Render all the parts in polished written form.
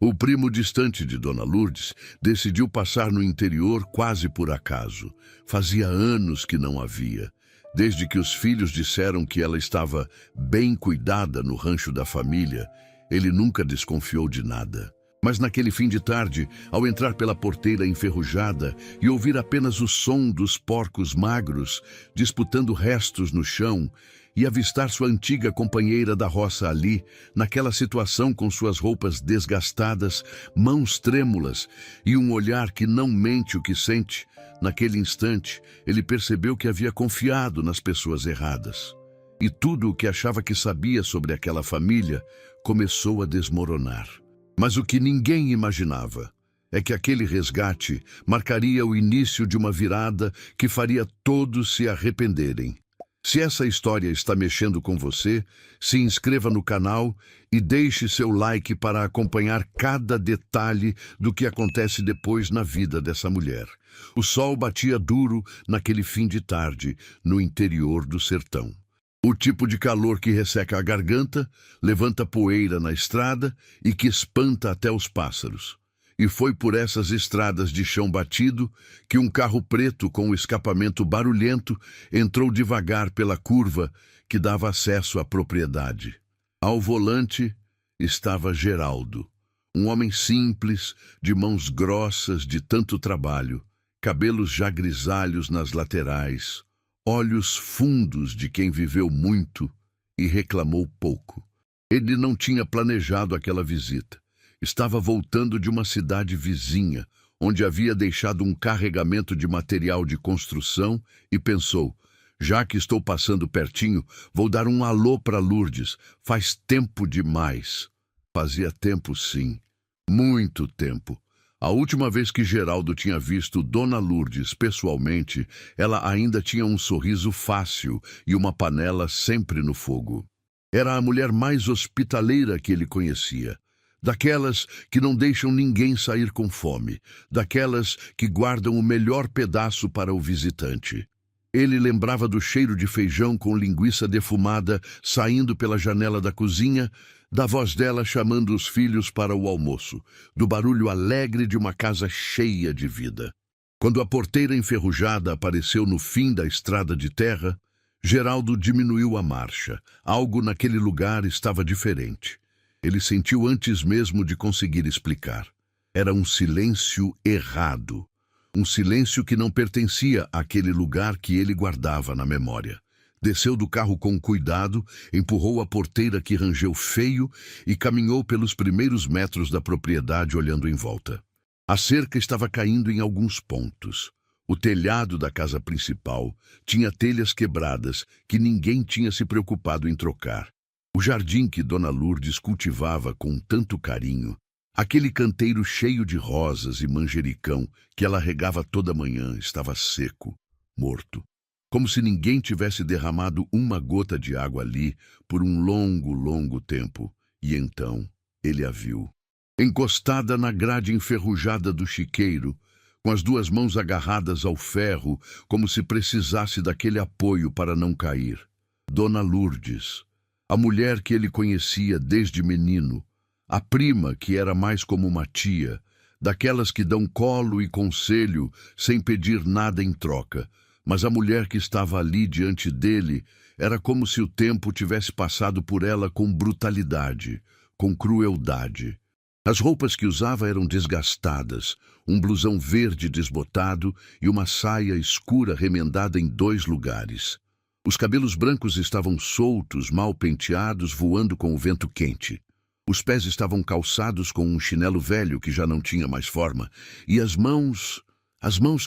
O primo distante de Dona Lourdes decidiu passar no interior quase por acaso. Fazia anos que não a via. Desde que os filhos disseram que ela estava bem cuidada no rancho da família, ele nunca desconfiou de nada. Mas naquele fim de tarde, ao entrar pela porteira enferrujada e ouvir apenas o som dos porcos magros disputando restos no chão, e avistar sua antiga companheira da roça ali, naquela situação com suas roupas desgastadas, mãos trêmulas e um olhar que não mente o que sente, naquele instante ele percebeu que havia confiado nas pessoas erradas. E tudo o que achava que sabia sobre aquela família começou a desmoronar. Mas o que ninguém imaginava é que aquele resgate marcaria o início de uma virada que faria todos se arrependerem. Se essa história está mexendo com você, se inscreva no canal e deixe seu like para acompanhar cada detalhe do que acontece depois na vida dessa mulher. O sol batia duro naquele fim de tarde, no interior do sertão. O tipo de calor que resseca a garganta, levanta poeira na estrada e que espanta até os pássaros. E foi por essas estradas de chão batido que um carro preto com o escapamento barulhento entrou devagar pela curva que dava acesso à propriedade. Ao volante estava Geraldo, um homem simples, de mãos grossas de tanto trabalho, cabelos já grisalhos nas laterais, olhos fundos de quem viveu muito e reclamou pouco. Ele não tinha planejado aquela visita. Estava voltando de uma cidade vizinha, onde havia deixado um carregamento de material de construção e pensou, já que estou passando pertinho, vou dar um alô para Lourdes. Faz tempo demais. Fazia tempo, sim. Muito tempo. A última vez que Geraldo tinha visto Dona Lourdes pessoalmente, ela ainda tinha um sorriso fácil e uma panela sempre no fogo. Era a mulher mais hospitaleira que ele conhecia. Daquelas que não deixam ninguém sair com fome, daquelas que guardam o melhor pedaço para o visitante. Ele lembrava do cheiro de feijão com linguiça defumada saindo pela janela da cozinha, da voz dela chamando os filhos para o almoço, do barulho alegre de uma casa cheia de vida. Quando a porteira enferrujada apareceu no fim da estrada de terra, Geraldo diminuiu a marcha. Algo naquele lugar estava diferente. Ele sentiu antes mesmo de conseguir explicar. Era um silêncio errado. Um silêncio que não pertencia àquele lugar que ele guardava na memória. Desceu do carro com cuidado, empurrou a porteira que rangeu feio e caminhou pelos primeiros metros da propriedade olhando em volta. A cerca estava caindo em alguns pontos. O telhado da casa principal tinha telhas quebradas que ninguém tinha se preocupado em trocar. O jardim que Dona Lourdes cultivava com tanto carinho, aquele canteiro cheio de rosas e manjericão que ela regava toda manhã, estava seco, morto, como se ninguém tivesse derramado uma gota de água ali por um longo, longo tempo. E então ele a viu, encostada na grade enferrujada do chiqueiro, com as duas mãos agarradas ao ferro, como se precisasse daquele apoio para não cair. Dona Lourdes, a mulher que ele conhecia desde menino, a prima que era mais como uma tia, daquelas que dão colo e conselho sem pedir nada em troca, mas a mulher que estava ali diante dele era como se o tempo tivesse passado por ela com brutalidade, com crueldade. As roupas que usava eram desgastadas, um blusão verde desbotado e uma saia escura remendada em 2 lugares. Os cabelos brancos estavam soltos, mal penteados, voando com o vento quente. Os pés estavam calçados com um chinelo velho que já não tinha mais forma, e as mãos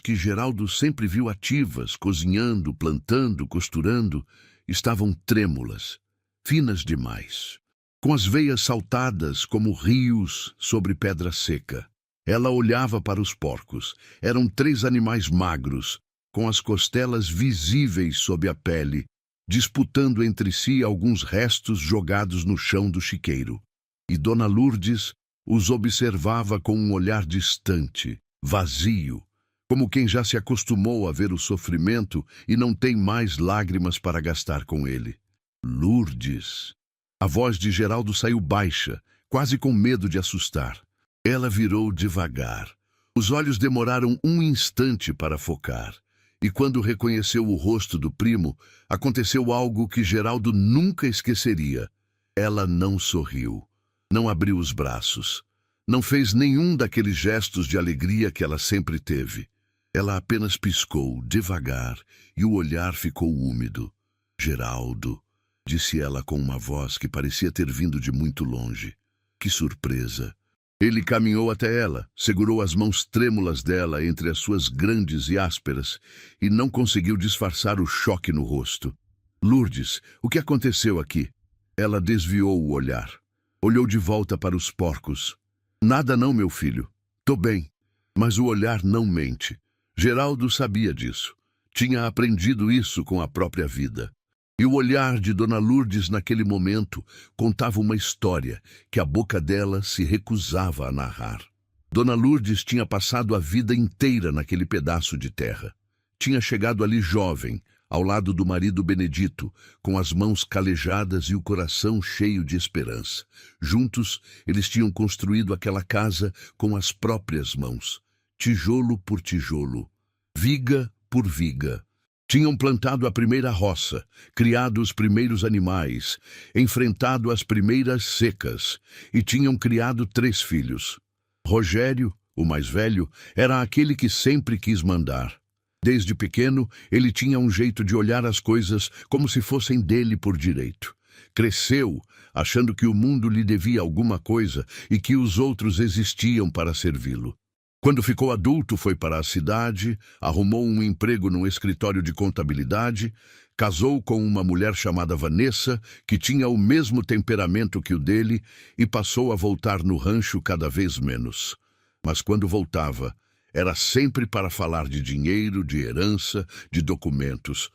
que Geraldo sempre viu ativas, cozinhando, plantando, costurando, estavam trêmulas, finas demais, com as veias saltadas como rios sobre pedra seca. Ela olhava para os porcos. Eram 3 animais magros, com as costelas visíveis sob a pele, disputando entre si alguns restos jogados no chão do chiqueiro. E Dona Lourdes os observava com um olhar distante, vazio, como quem já se acostumou a ver o sofrimento e não tem mais lágrimas para gastar com ele. Lourdes! A voz de Geraldo saiu baixa, quase com medo de assustar. Ela virou devagar. Os olhos demoraram um instante para focar. E quando reconheceu o rosto do primo, aconteceu algo que Geraldo nunca esqueceria. Ela não sorriu, não abriu os braços, não fez nenhum daqueles gestos de alegria que ela sempre teve. Ela apenas piscou, devagar, e o olhar ficou úmido. Geraldo, disse ela com uma voz que parecia ter vindo de muito longe. Que surpresa! Ele caminhou até ela, segurou as mãos trêmulas dela entre as suas grandes e ásperas e não conseguiu disfarçar o choque no rosto. Lourdes, o que aconteceu aqui? Ela desviou o olhar. Olhou de volta para os porcos. Nada não, meu filho. Tô bem. Mas o olhar não mente. Geraldo sabia disso. Tinha aprendido isso com a própria vida. E o olhar de Dona Lourdes naquele momento contava uma história que a boca dela se recusava a narrar. Dona Lourdes tinha passado a vida inteira naquele pedaço de terra. Tinha chegado ali jovem, ao lado do marido Benedito, com as mãos calejadas e o coração cheio de esperança. Juntos, eles tinham construído aquela casa com as próprias mãos, tijolo por tijolo, viga por viga. Tinham plantado a primeira roça, criado os primeiros animais, enfrentado as primeiras secas e tinham criado 3 filhos. Rogério, o mais velho, era aquele que sempre quis mandar. Desde pequeno, ele tinha um jeito de olhar as coisas como se fossem dele por direito. Cresceu, achando que o mundo lhe devia alguma coisa e que os outros existiam para servi-lo. Quando ficou adulto, foi para a cidade, arrumou um emprego num escritório de contabilidade, casou com uma mulher chamada Vanessa, que tinha o mesmo temperamento que o dele, e passou a voltar no rancho cada vez menos. Mas quando voltava, era sempre para falar de dinheiro, de herança, de documentos,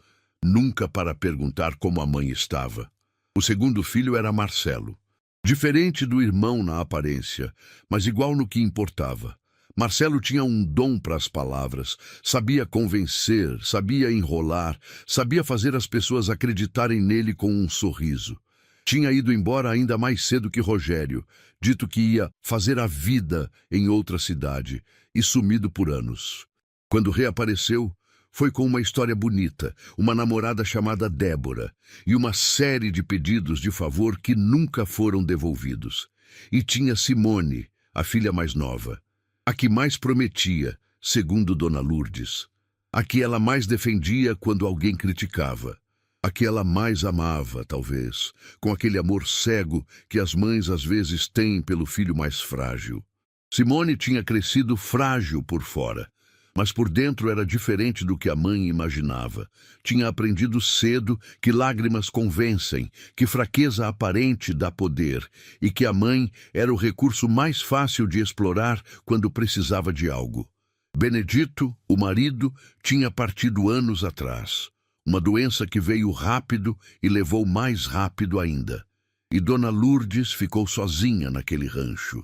nunca para perguntar como a mãe estava. O segundo filho era Marcelo. Diferente do irmão na aparência, mas igual no que importava. Marcelo tinha um dom para as palavras, sabia convencer, sabia enrolar, sabia fazer as pessoas acreditarem nele com um sorriso. Tinha ido embora ainda mais cedo que Rogério, dito que ia fazer a vida em outra cidade, e sumido por anos. Quando reapareceu, foi com uma história bonita, uma namorada chamada Débora, e uma série de pedidos de favor que nunca foram devolvidos. E tinha Simone, a filha mais nova. A que mais prometia, segundo Dona Lourdes. A que ela mais defendia quando alguém criticava. A que ela mais amava, talvez, com aquele amor cego que as mães às vezes têm pelo filho mais frágil. Simone tinha crescido frágil por fora, mas por dentro era diferente do que a mãe imaginava. Tinha aprendido cedo que lágrimas convencem, que fraqueza aparente dá poder, e que a mãe era o recurso mais fácil de explorar quando precisava de algo. Benedito, o marido, tinha partido anos atrás. Uma doença que veio rápido e levou mais rápido ainda. E Dona Lourdes ficou sozinha naquele rancho.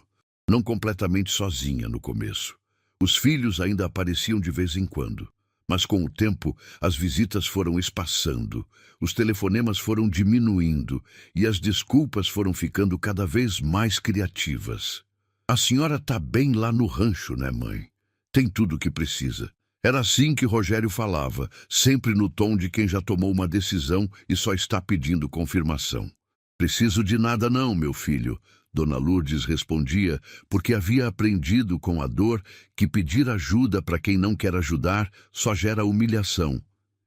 Não completamente sozinha no começo. Os filhos ainda apareciam de vez em quando, mas com o tempo as visitas foram espaçando, os telefonemas foram diminuindo e as desculpas foram ficando cada vez mais criativas. A senhora tá bem lá no rancho, né, mãe? Tem tudo o que precisa. Era assim que Rogério falava, sempre no tom de quem já tomou uma decisão e só está pedindo confirmação. Preciso de nada não, meu filho. Dona Lourdes respondia, porque havia aprendido com a dor que pedir ajuda para quem não quer ajudar só gera humilhação.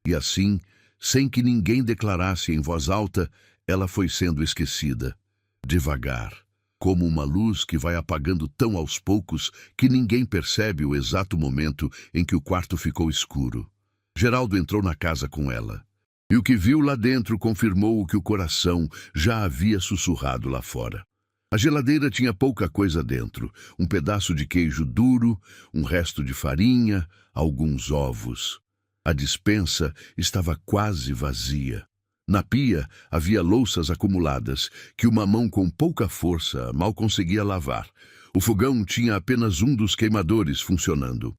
E assim, sem que ninguém declarasse em voz alta, ela foi sendo esquecida. Devagar, como uma luz que vai apagando tão aos poucos que ninguém percebe o exato momento em que o quarto ficou escuro. Geraldo entrou na casa com ela. E o que viu lá dentro confirmou o que o coração já havia sussurrado lá fora. A geladeira tinha pouca coisa dentro, um pedaço de queijo duro, um resto de farinha, alguns ovos. A despensa estava quase vazia. Na pia havia louças acumuladas, que uma mão com pouca força mal conseguia lavar. O fogão tinha apenas um dos queimadores funcionando.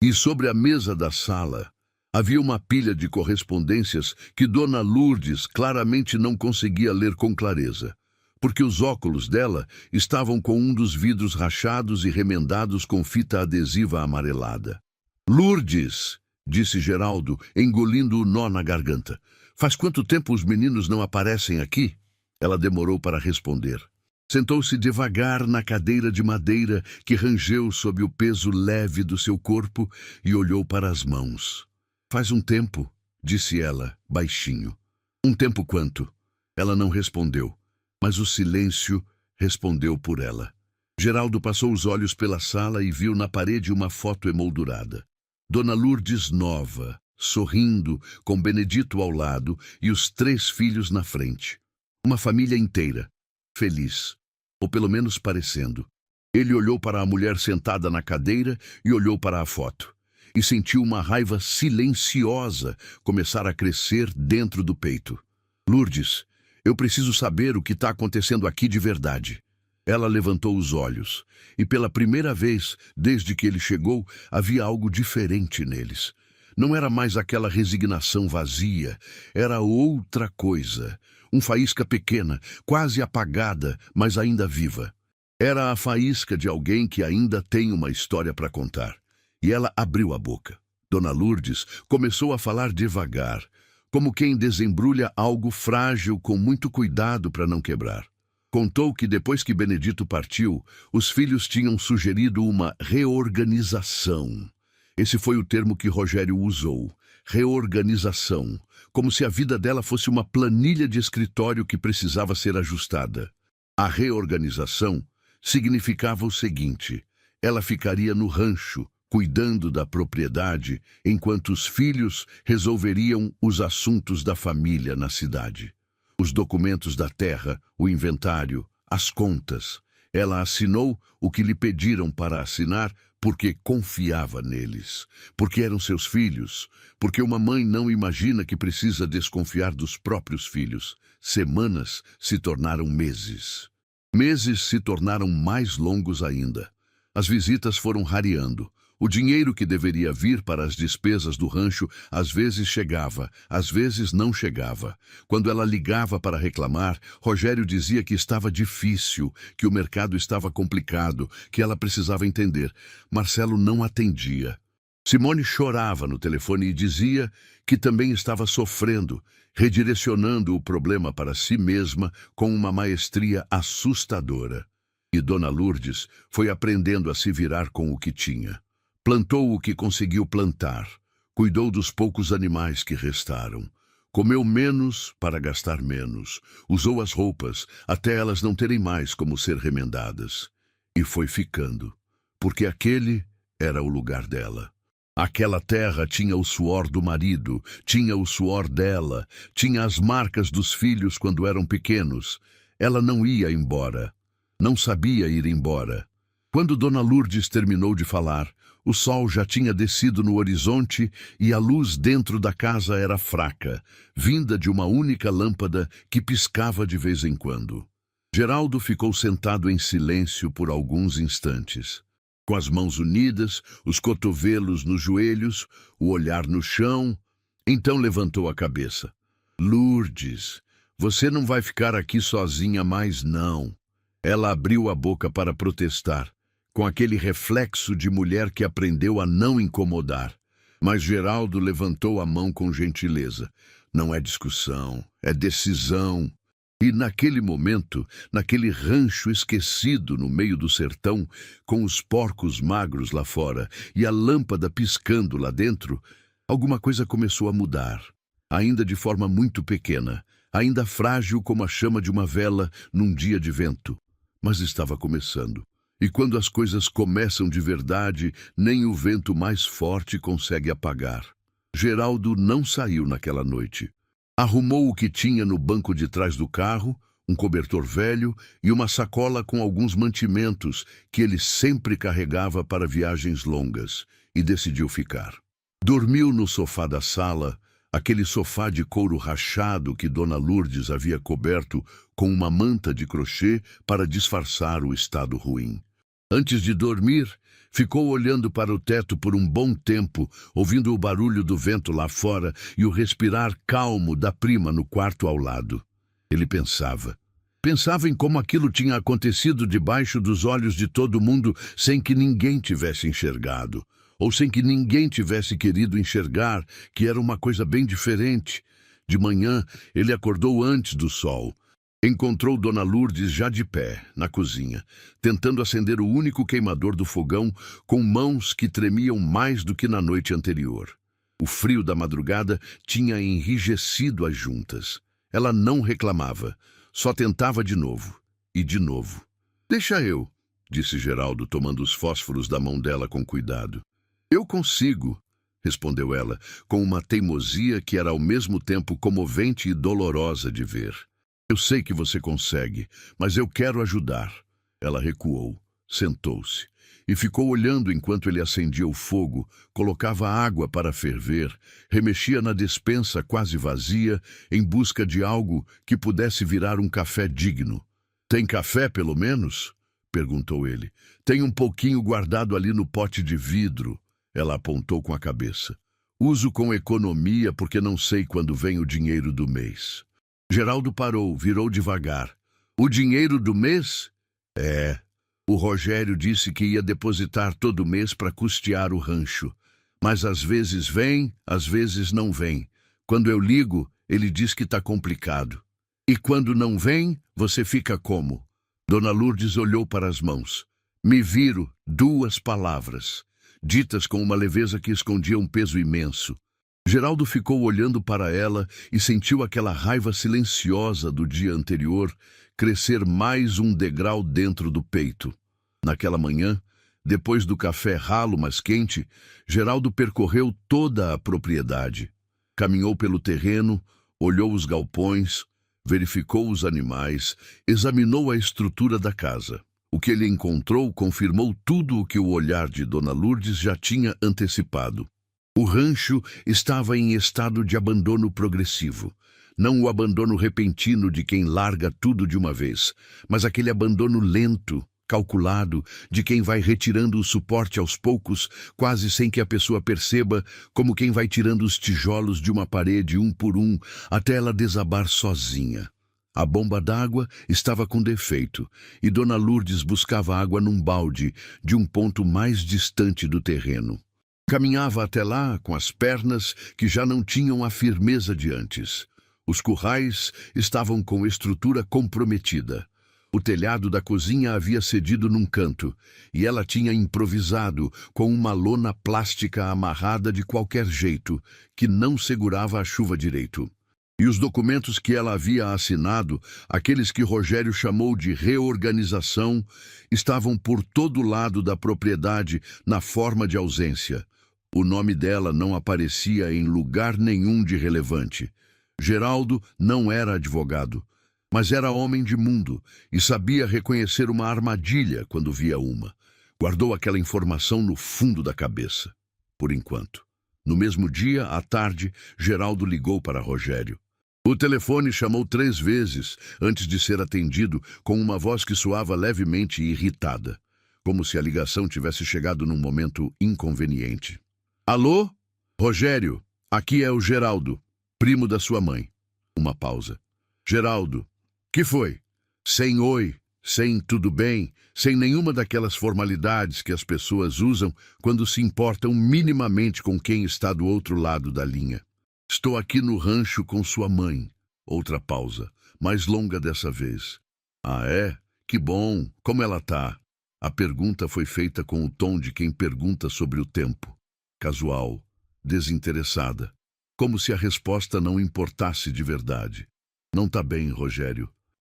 E sobre a mesa da sala havia uma pilha de correspondências que Dona Lourdes claramente não conseguia ler com clareza. porque os óculos dela estavam com um dos vidros rachados e remendados com fita adesiva amarelada. Lourdes, disse Geraldo, engolindo o nó na garganta. Faz quanto tempo os meninos não aparecem aqui? Ela demorou para responder. Sentou-se devagar na cadeira de madeira que rangeu sob o peso leve do seu corpo e olhou para as mãos. Faz um tempo, disse ela, baixinho. Um tempo quanto? Ela não respondeu, mas o silêncio respondeu por ela. Geraldo passou os olhos pela sala e viu na parede uma foto emoldurada. Dona Lourdes nova, sorrindo, com Benedito ao lado e os 3 filhos na frente. Uma família inteira, feliz, ou pelo menos parecendo. Ele olhou para a mulher sentada na cadeira e olhou para a foto. E sentiu uma raiva silenciosa começar a crescer dentro do peito. Lourdes, eu preciso saber o que está acontecendo aqui de verdade. Ela levantou os olhos, e pela primeira vez, desde que ele chegou, havia algo diferente neles. Não era mais aquela resignação vazia, era outra coisa. Faísca pequena, quase apagada, mas ainda viva. Era a faísca de alguém que ainda tem uma história para contar. E ela abriu a boca. Dona Lourdes começou a falar devagar, como quem desembrulha algo frágil com muito cuidado para não quebrar. Contou que depois que Benedito partiu, os filhos tinham sugerido uma reorganização. Esse foi o termo que Rogério usou, reorganização, como se a vida dela fosse uma planilha de escritório que precisava ser ajustada. A reorganização significava o seguinte: ela ficaria no rancho, cuidando da propriedade, enquanto os filhos resolveriam os assuntos da família na cidade. Os documentos da terra, o inventário, as contas. Ela assinou o que lhe pediram para assinar porque confiava neles, porque eram seus filhos, porque uma mãe não imagina que precisa desconfiar dos próprios filhos. Semanas se tornaram meses. Meses se tornaram mais longos ainda. As visitas foram rareando. O dinheiro que deveria vir para as despesas do rancho às vezes chegava, às vezes não chegava. Quando ela ligava para reclamar, Rogério dizia que estava difícil, que o mercado estava complicado, que ela precisava entender. Marcelo não atendia. Simone chorava no telefone e dizia que também estava sofrendo, redirecionando o problema para si mesma com uma maestria assustadora. E Dona Lourdes foi aprendendo a se virar com o que tinha. Plantou o que conseguiu plantar, cuidou dos poucos animais que restaram, comeu menos para gastar menos, usou as roupas até elas não terem mais como ser remendadas. E foi ficando, porque aquele era o lugar dela. Aquela terra tinha o suor do marido, tinha o suor dela, tinha as marcas dos filhos quando eram pequenos. Ela não ia embora, não sabia ir embora. Quando Dona Lourdes terminou de falar, o sol já tinha descido no horizonte e a luz dentro da casa era fraca, vinda de uma única lâmpada que piscava de vez em quando. Geraldo ficou sentado em silêncio por alguns instantes, com as mãos unidas, os cotovelos nos joelhos, o olhar no chão. Então levantou a cabeça. Lourdes, você não vai ficar aqui sozinha mais, não. Ela abriu a boca para protestar, com aquele reflexo de mulher que aprendeu a não incomodar. Mas Geraldo levantou a mão com gentileza. Não é discussão, é decisão. E naquele momento, naquele rancho esquecido no meio do sertão, com os porcos magros lá fora e a lâmpada piscando lá dentro, alguma coisa começou a mudar. Ainda de forma muito pequena, ainda frágil como a chama de uma vela num dia de vento. Mas estava começando. E quando as coisas começam de verdade, nem o vento mais forte consegue apagar. Geraldo não saiu naquela noite. Arrumou o que tinha no banco de trás do carro, um cobertor velho e uma sacola com alguns mantimentos que ele sempre carregava para viagens longas, e decidiu ficar. Dormiu no sofá da sala, aquele sofá de couro rachado que Dona Lourdes havia coberto com uma manta de crochê para disfarçar o estado ruim. Antes de dormir, ficou olhando para o teto por um bom tempo, ouvindo o barulho do vento lá fora e o respirar calmo da prima no quarto ao lado. Ele pensava Pensava em como aquilo tinha acontecido debaixo dos olhos de todo mundo sem que ninguém tivesse enxergado, ou sem que ninguém tivesse querido enxergar, que era uma coisa bem diferente. De manhã, ele acordou antes do sol. Encontrou Dona Lourdes já de pé, na cozinha, tentando acender o único queimador do fogão com mãos que tremiam mais do que na noite anterior. O frio da madrugada tinha enrijecido as juntas. Ela não reclamava, só tentava de novo, e de novo. "Deixa eu", disse Geraldo, tomando os fósforos da mão dela com cuidado. "Eu consigo", respondeu ela, com uma teimosia que era ao mesmo tempo comovente e dolorosa de ver. "Eu sei que você consegue, mas eu quero ajudar." Ela recuou, sentou-se e ficou olhando enquanto ele acendia o fogo, colocava água para ferver, remexia na despensa quase vazia em busca de algo que pudesse virar um café digno. "Tem café, pelo menos?" perguntou ele. "Tem um pouquinho guardado ali no pote de vidro." Ela apontou com a cabeça. "Uso com economia porque não sei quando vem o dinheiro do mês." Geraldo parou, virou devagar. "O dinheiro do mês?" "É. O Rogério disse que ia depositar todo mês para custear o rancho. Mas às vezes vem, às vezes não vem. Quando eu ligo, ele diz que está complicado." "E quando não vem, você fica como?" Dona Lourdes olhou para as mãos. "Me viro", 2 palavras, ditas com uma leveza que escondia um peso imenso. Geraldo ficou olhando para ela e sentiu aquela raiva silenciosa do dia anterior crescer mais um degrau dentro do peito. Naquela manhã, depois do café ralo mas quente, Geraldo percorreu toda a propriedade. Caminhou pelo terreno, olhou os galpões, verificou os animais, examinou a estrutura da casa. O que ele encontrou confirmou tudo o que o olhar de Dona Lourdes já tinha antecipado. O rancho estava em estado de abandono progressivo. Não o abandono repentino de quem larga tudo de uma vez, mas aquele abandono lento, calculado, de quem vai retirando o suporte aos poucos, quase sem que a pessoa perceba, como quem vai tirando os tijolos de uma parede um por um, até ela desabar sozinha. A bomba d'água estava com defeito, e Dona Lourdes buscava água num balde, de um ponto mais distante do terreno. Caminhava até lá com as pernas que já não tinham a firmeza de antes. Os currais estavam com estrutura comprometida. O telhado da cozinha havia cedido num canto, e ela tinha improvisado com uma lona plástica amarrada de qualquer jeito, que não segurava a chuva direito. E os documentos que ela havia assinado, aqueles que Rogério chamou de reorganização, estavam por todo lado da propriedade na forma de ausência. O nome dela não aparecia em lugar nenhum de relevante. Geraldo não era advogado, mas era homem de mundo e sabia reconhecer uma armadilha quando via uma. Guardou aquela informação no fundo da cabeça, por enquanto. No mesmo dia, à tarde, Geraldo ligou para Rogério. O telefone chamou 3 vezes antes de ser atendido com uma voz que soava levemente irritada, como se a ligação tivesse chegado num momento inconveniente. "Alô? Rogério, aqui é o Geraldo, primo da sua mãe." Uma pausa. "Geraldo, que foi?" Sem oi, sem tudo bem, sem nenhuma daquelas formalidades que as pessoas usam quando se importam minimamente com quem está do outro lado da linha. "Estou aqui no rancho com sua mãe." Outra pausa, mais longa dessa vez. "Ah, é? Que bom. Como ela tá?" A pergunta foi feita com o tom de quem pergunta sobre o tempo. Casual, desinteressada, como se a resposta não importasse de verdade. "Não tá bem, Rogério.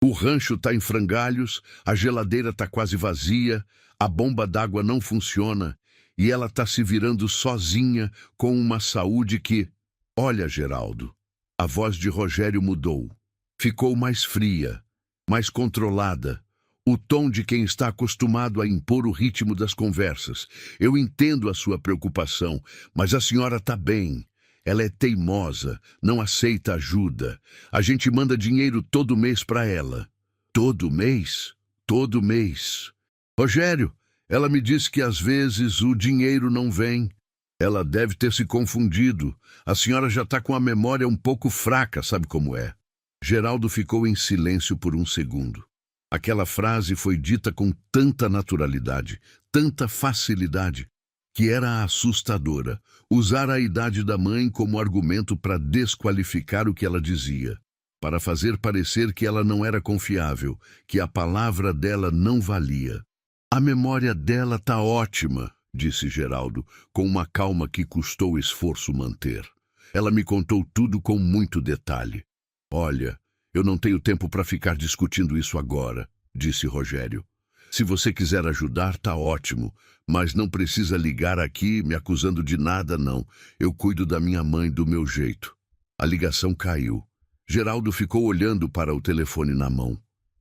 O rancho tá em frangalhos, a geladeira tá quase vazia, a bomba d'água não funciona e ela tá se virando sozinha com uma saúde que... Olha, Geraldo." A voz de Rogério mudou. Ficou mais fria, mais controlada. O tom de quem está acostumado a impor o ritmo das conversas. "Eu entendo a sua preocupação, mas a senhora está bem. Ela é teimosa, não aceita ajuda. A gente manda dinheiro todo mês para ela." "Todo mês? Todo mês." "Rogério, ela me disse que às vezes o dinheiro não vem." "Ela deve ter se confundido. A senhora já está com a memória um pouco fraca, sabe como é." Geraldo ficou em silêncio por um segundo. Aquela frase foi dita com tanta naturalidade, tanta facilidade, que era assustadora. Usar a idade da mãe como argumento para desqualificar o que ela dizia, para fazer parecer que ela não era confiável, que a palavra dela não valia. A memória dela tá ótima, disse Geraldo, com uma calma que custou esforço manter. Ela me contou tudo com muito detalhe. Olha, eu não tenho tempo para ficar discutindo isso agora, disse Rogério. Se você quiser ajudar, tá ótimo, mas não precisa ligar aqui me acusando de nada, não. Eu cuido da minha mãe do meu jeito. A ligação caiu. Geraldo ficou olhando para o telefone na mão.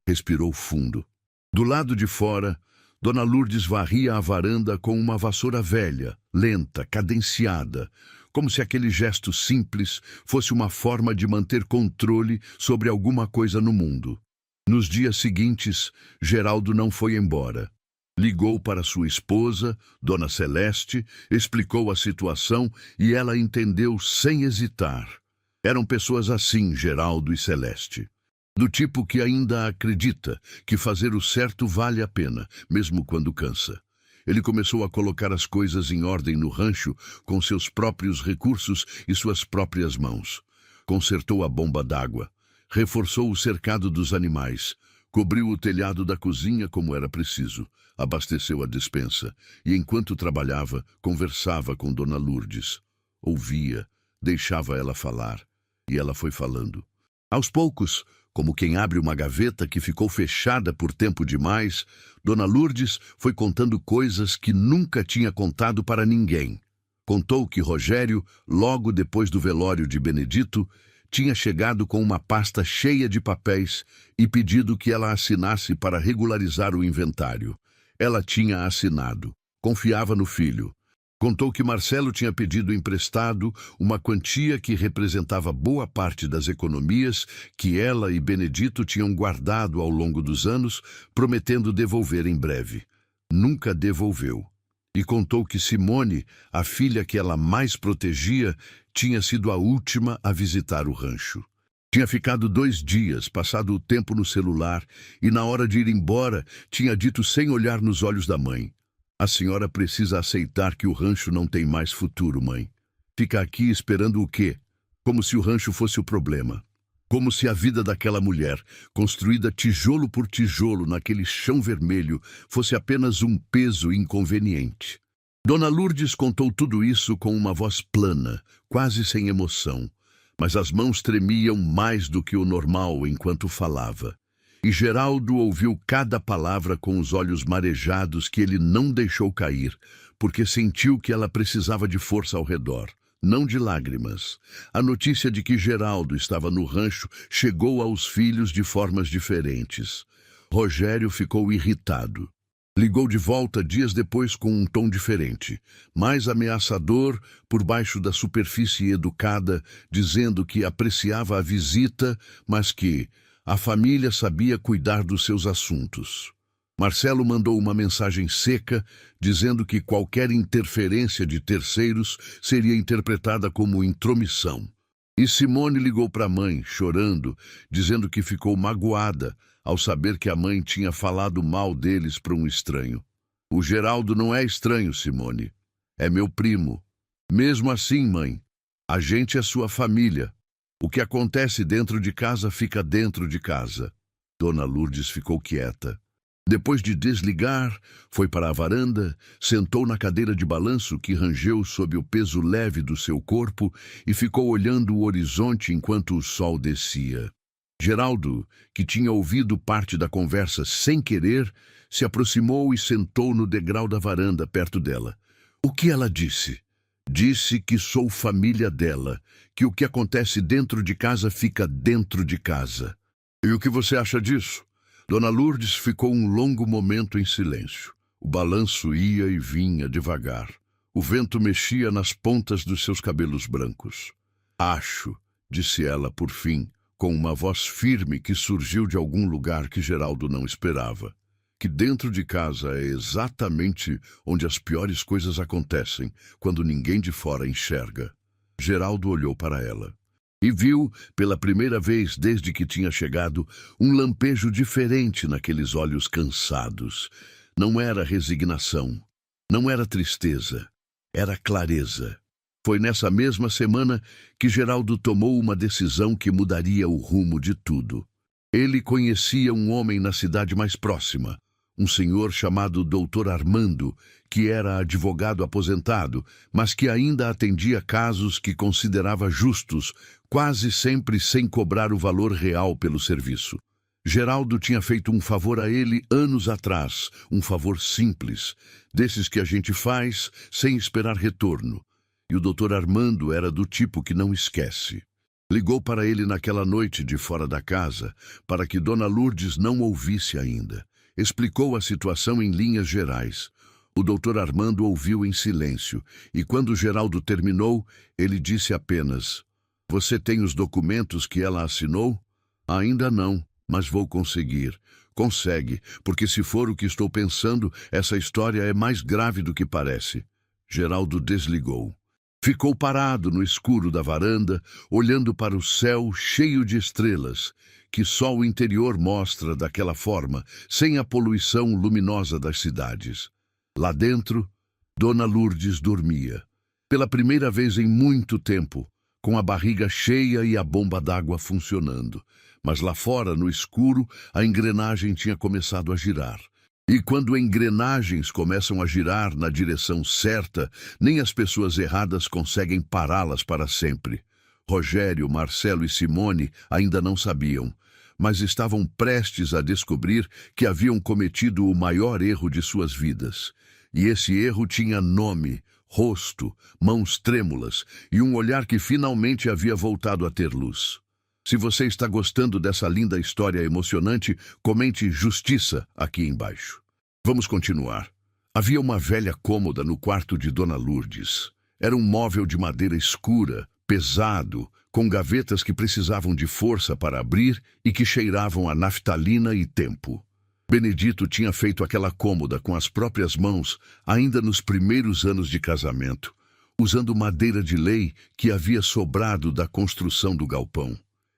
Respirou fundo. Do lado de fora, Dona Lourdes varria a varanda com uma vassoura velha, lenta, cadenciada, como se aquele gesto simples fosse uma forma de manter controle sobre alguma coisa no mundo. Nos dias seguintes, Geraldo não foi embora. Ligou para sua esposa, Dona Celeste, explicou a situação e ela entendeu sem hesitar. Eram pessoas assim, Geraldo e Celeste. Do tipo que ainda acredita que fazer o certo vale a pena, mesmo quando cansa. Ele começou a colocar as coisas em ordem no rancho com seus próprios recursos e suas próprias mãos. Consertou a bomba d'água, reforçou o cercado dos animais, cobriu o telhado da cozinha como era preciso, abasteceu a despensa e, enquanto trabalhava, conversava com Dona Lourdes. Ouvia, deixava ela falar, e ela foi falando. Aos poucos, como quem abre uma gaveta que ficou fechada por tempo demais, Dona Lourdes foi contando coisas que nunca tinha contado para ninguém. Contou que Rogério, logo depois do velório de Benedito, tinha chegado com uma pasta cheia de papéis e pedido que ela assinasse para regularizar o inventário. Ela tinha assinado. Confiava no filho. Contou que Marcelo tinha pedido emprestado uma quantia que representava boa parte das economias que ela e Benedito tinham guardado ao longo dos anos, prometendo devolver em breve. Nunca devolveu. E contou que Simone, a filha que ela mais protegia, tinha sido a última a visitar o rancho. Tinha ficado 2 dias, passado o tempo no celular, e na hora de ir embora, tinha dito sem olhar nos olhos da mãe: "A senhora precisa aceitar que o rancho não tem mais futuro, mãe. Fica aqui esperando o quê? Como se o rancho fosse o problema. Como se a vida daquela mulher, construída tijolo por tijolo naquele chão vermelho, fosse apenas um peso inconveniente." Dona Lourdes contou tudo isso com uma voz plana, quase sem emoção, mas as mãos tremiam mais do que o normal enquanto falava. E Geraldo ouviu cada palavra com os olhos marejados que ele não deixou cair, porque sentiu que ela precisava de força ao redor, não de lágrimas. A notícia de que Geraldo estava no rancho chegou aos filhos de formas diferentes. Rogério ficou irritado. Ligou de volta dias depois com um tom diferente, mais ameaçador por baixo da superfície educada, dizendo que apreciava a visita, mas que a família sabia cuidar dos seus assuntos. Marcelo mandou uma mensagem seca, dizendo que qualquer interferência de terceiros seria interpretada como intromissão. E Simone ligou para a mãe, chorando, dizendo que ficou magoada ao saber que a mãe tinha falado mal deles para um estranho. "O Geraldo não é estranho, Simone. É meu primo. Mesmo assim, mãe, a gente é sua família. O que acontece dentro de casa fica dentro de casa." Dona Lourdes ficou quieta. Depois de desligar, foi para a varanda, sentou na cadeira de balanço que rangeu sob o peso leve do seu corpo e ficou olhando o horizonte enquanto o sol descia. Geraldo, que tinha ouvido parte da conversa sem querer, se aproximou e sentou no degrau da varanda perto dela. "O que ela disse?" "Disse que sou família dela, que o que acontece dentro de casa fica dentro de casa." "E o que você acha disso?" Dona Lourdes ficou um longo momento em silêncio. O balanço ia e vinha devagar. O vento mexia nas pontas dos seus cabelos brancos. "Acho", disse ela por fim, com uma voz firme que surgiu de algum lugar que Geraldo não esperava, "que dentro de casa é exatamente onde as piores coisas acontecem, quando ninguém de fora enxerga." Geraldo olhou para ela. E viu, pela primeira vez desde que tinha chegado, um lampejo diferente naqueles olhos cansados. Não era resignação, não era tristeza, era clareza. Foi nessa mesma semana que Geraldo tomou uma decisão que mudaria o rumo de tudo. Ele conhecia um homem na cidade mais próxima, um senhor chamado Dr. Armando, que era advogado aposentado, mas que ainda atendia casos que considerava justos, quase sempre sem cobrar o valor real pelo serviço. Geraldo tinha feito um favor a ele anos atrás, um favor simples, desses que a gente faz sem esperar retorno. E o Dr. Armando era do tipo que não esquece. Ligou para ele naquela noite de fora da casa, para que Dona Lourdes não ouvisse ainda. Explicou a situação em linhas gerais. O Dr. Armando ouviu em silêncio, e quando Geraldo terminou, ele disse apenas: "Você tem os documentos que ela assinou?" "Ainda não, mas vou conseguir." "Consegue, porque se for o que estou pensando, essa história é mais grave do que parece." Geraldo desligou. Ficou parado no escuro da varanda, olhando para o céu cheio de estrelas, que só o interior mostra daquela forma, sem a poluição luminosa das cidades. Lá dentro, Dona Lourdes dormia. Pela primeira vez em muito tempo, com a barriga cheia e a bomba d'água funcionando. Mas lá fora, no escuro, a engrenagem tinha começado a girar. E quando engrenagens começam a girar na direção certa, nem as pessoas erradas conseguem pará-las para sempre. Rogério, Marcelo e Simone ainda não sabiam, mas estavam prestes a descobrir que haviam cometido o maior erro de suas vidas. E esse erro tinha nome, rosto, mãos trêmulas e um olhar que finalmente havia voltado a ter luz. Se você está gostando dessa linda história emocionante, comente Justiça aqui embaixo. Vamos continuar. Havia uma velha cômoda no quarto de Dona Lourdes. Era um móvel de madeira escura, pesado, com gavetas que precisavam de força para abrir e que cheiravam a naftalina e tempo. Benedito tinha feito aquela cômoda com as próprias mãos ainda nos primeiros anos de casamento, usando madeira de lei que havia sobrado da construção do galpão.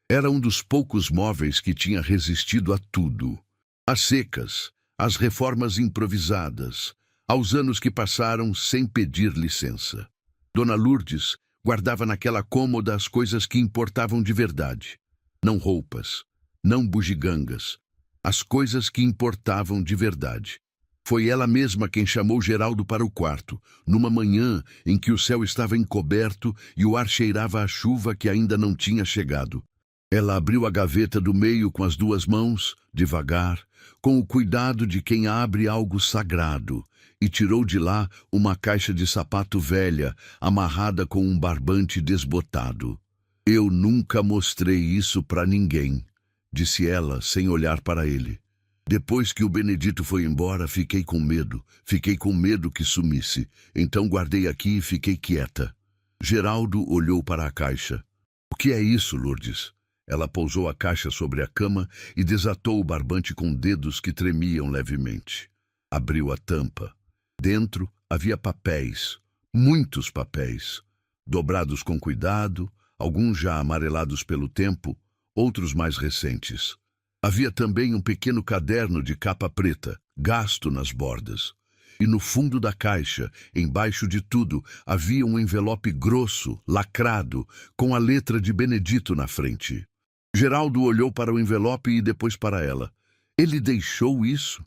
Era um dos poucos móveis que tinha resistido a tudo. Às secas, às reformas improvisadas, aos anos que passaram sem pedir licença. Dona Lourdes guardava naquela cômoda as coisas que importavam de verdade. Não roupas, não bugigangas. As coisas que importavam de verdade. Foi ela mesma quem chamou Geraldo para o quarto, numa manhã em que o céu estava encoberto e o ar cheirava a chuva que ainda não tinha chegado. Ela abriu a gaveta do meio com as duas mãos, devagar, com o cuidado de quem abre algo sagrado, e tirou de lá uma caixa de sapato velha, amarrada com um barbante desbotado. "Eu nunca mostrei isso para ninguém", disse ela, sem olhar para ele. "Depois que o Benedito foi embora, fiquei com medo que sumisse. Então guardei aqui e fiquei quieta." Geraldo olhou para a caixa. "O que é isso, Lourdes?" Ela pousou a caixa sobre a cama e desatou o barbante com dedos que tremiam levemente. Abriu a tampa. Dentro havia papéis, muitos papéis, dobrados com cuidado, alguns já amarelados pelo tempo, outros mais recentes. Havia também um pequeno caderno de capa preta, gasto nas bordas. E no fundo da caixa, embaixo de tudo, havia um envelope grosso, lacrado, com a letra de Benedito na frente. Geraldo olhou para o envelope e depois para ela. "Ele deixou isso?"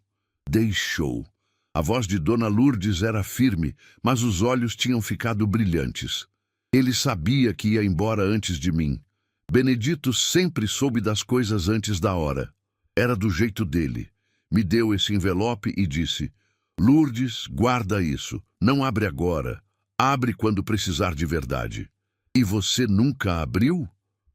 "Deixou." A voz de Dona Lourdes era firme, mas os olhos tinham ficado brilhantes. "Ele sabia que ia embora antes de mim. Benedito sempre soube das coisas antes da hora. Era do jeito dele. Me deu esse envelope e disse: 'Lourdes, guarda isso. Não abre agora. Abre quando precisar de verdade.' E você nunca abriu?"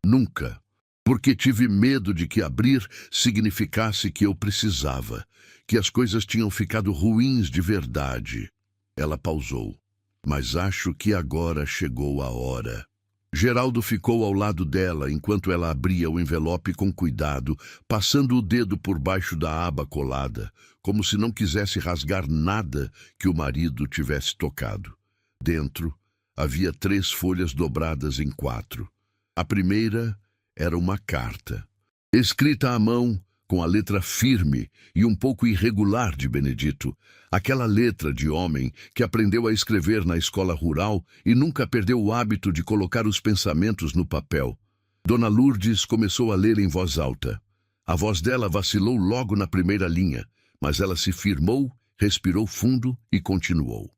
"Nunca. Porque tive medo de que abrir significasse que eu precisava, que as coisas tinham ficado ruins de verdade." Ela pausou. "Mas acho que agora chegou a hora." Geraldo ficou ao lado dela enquanto ela abria o envelope com cuidado, passando o dedo por baixo da aba colada, como se não quisesse rasgar nada que o marido tivesse tocado. Dentro havia 3 folhas dobradas em 4. A primeira era uma carta, escrita à mão, com a letra firme e um pouco irregular de Benedito, aquela letra de homem que aprendeu a escrever na escola rural e nunca perdeu o hábito de colocar os pensamentos no papel. Dona Lourdes começou a ler em voz alta. A voz dela vacilou logo na primeira linha, mas ela se firmou, respirou fundo e continuou.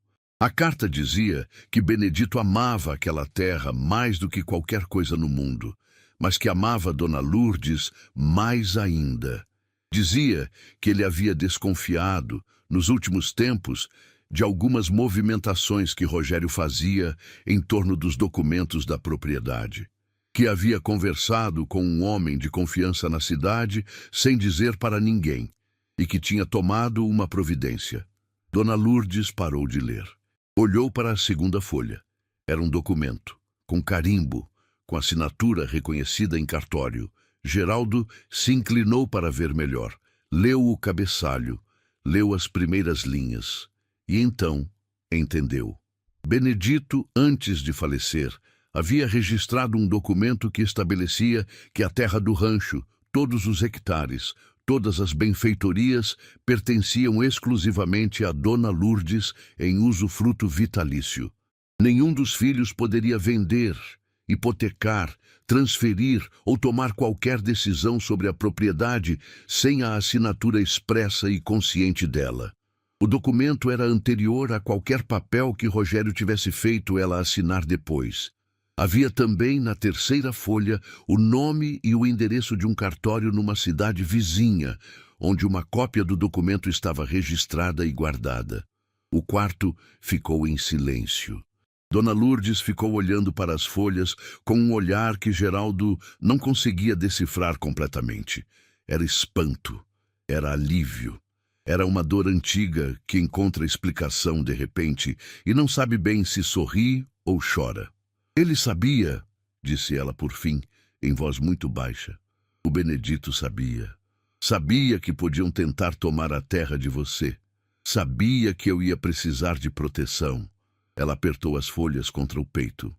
A carta dizia que Benedito amava aquela terra mais do que qualquer coisa no mundo, mas que amava Dona Lourdes mais ainda. Dizia que ele havia desconfiado, nos últimos tempos, de algumas movimentações que Rogério fazia em torno dos documentos da propriedade, que havia conversado com um homem de confiança na cidade sem dizer para ninguém, e que tinha tomado uma providência. Dona Lourdes parou de ler. Olhou para a segunda folha. Era um documento, com carimbo, com assinatura reconhecida em cartório. Geraldo se inclinou para ver melhor. Leu o cabeçalho, leu as primeiras linhas. E então entendeu. Benedito, antes de falecer, havia registrado um documento que estabelecia que a terra do rancho, todos os hectares, todas as benfeitorias pertenciam exclusivamente a Dona Lourdes em usufruto vitalício. Nenhum dos filhos poderia vender, hipotecar, transferir ou tomar qualquer decisão sobre a propriedade sem a assinatura expressa e consciente dela. O documento era anterior a qualquer papel que Rogério tivesse feito ela assinar depois. Havia também, na terceira folha, o nome e o endereço de um cartório numa cidade vizinha, onde uma cópia do documento estava registrada e guardada. O quarto ficou em silêncio. Dona Lourdes ficou olhando para as folhas com um olhar que Geraldo não conseguia decifrar completamente. Era espanto, era alívio. Era uma dor antiga que encontra explicação de repente e não sabe bem se sorri ou chora. Ele sabia, disse ela por fim, em voz muito baixa. O Benedito sabia. Sabia que podiam tentar tomar a terra de você. Sabia que eu ia precisar de proteção. Ela apertou as folhas contra o peito.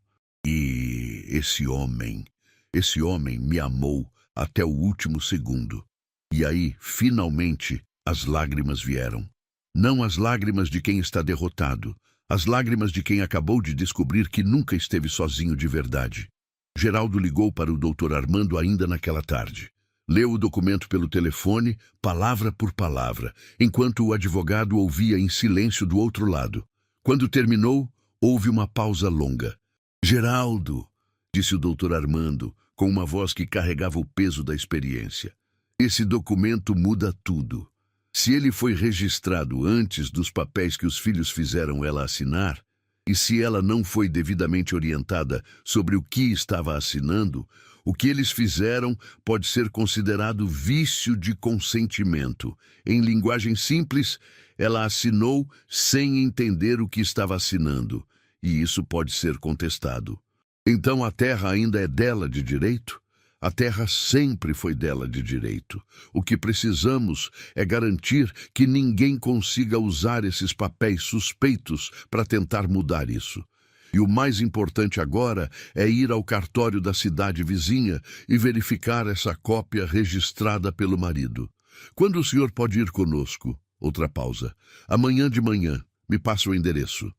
E esse homem me amou até o último segundo. E aí, finalmente, as lágrimas vieram. Não as lágrimas de quem está derrotado, as lágrimas de quem acabou de descobrir que nunca esteve sozinho de verdade. Geraldo ligou para o Dr. Armando ainda naquela tarde. Leu o documento pelo telefone, palavra por palavra, enquanto o advogado ouvia em silêncio do outro lado. Quando terminou, houve uma pausa longa. Geraldo, disse o Dr. Armando, com uma voz que carregava o peso da experiência. Esse documento muda tudo. Se ele foi registrado antes dos papéis que os filhos fizeram ela assinar, e se ela não foi devidamente orientada sobre o que estava assinando, o que eles fizeram pode ser considerado vício de consentimento. Em linguagem simples, ela assinou sem entender o que estava assinando, e isso pode ser contestado. Então a terra ainda é dela de direito? A terra sempre foi dela de direito. O que precisamos é garantir que ninguém consiga usar esses papéis suspeitos para tentar mudar isso. E o mais importante agora é ir ao cartório da cidade vizinha e verificar essa cópia registrada pelo marido. Quando o senhor pode ir conosco? Outra pausa. Amanhã de manhã. Me passa o endereço.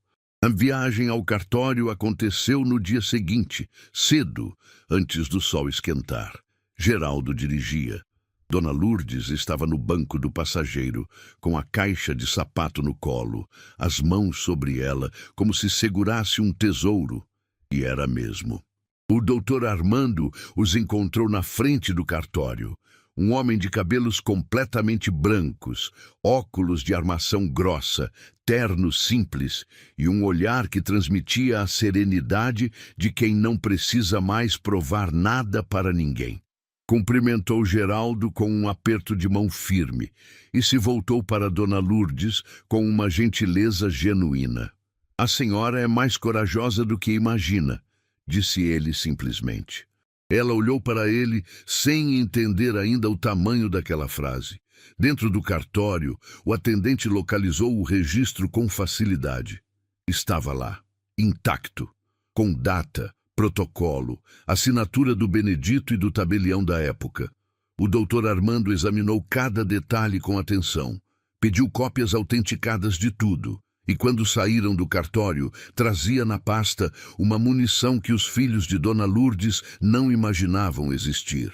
A viagem ao cartório aconteceu no dia seguinte, cedo, antes do sol esquentar. Geraldo dirigia. Dona Lourdes estava no banco do passageiro, com a caixa de sapato no colo, as mãos sobre ela, como se segurasse um tesouro. E era mesmo. O Dr. Armando os encontrou na frente do cartório. Um homem de cabelos completamente brancos, óculos de armação grossa, terno simples e um olhar que transmitia a serenidade de quem não precisa mais provar nada para ninguém. Cumprimentou Geraldo com um aperto de mão firme e se voltou para Dona Lourdes com uma gentileza genuína. A senhora é mais corajosa do que imagina, disse ele simplesmente. Ela olhou para ele sem entender ainda o tamanho daquela frase. Dentro do cartório, o atendente localizou o registro com facilidade. Estava lá, intacto, com data, Protocolo, assinatura do Benedito e do tabelião da época. O doutor Armando examinou cada detalhe com atenção. Pediu cópias autenticadas de tudo. E quando saíram do cartório, trazia na pasta uma munição que os filhos de Dona Lourdes não imaginavam existir.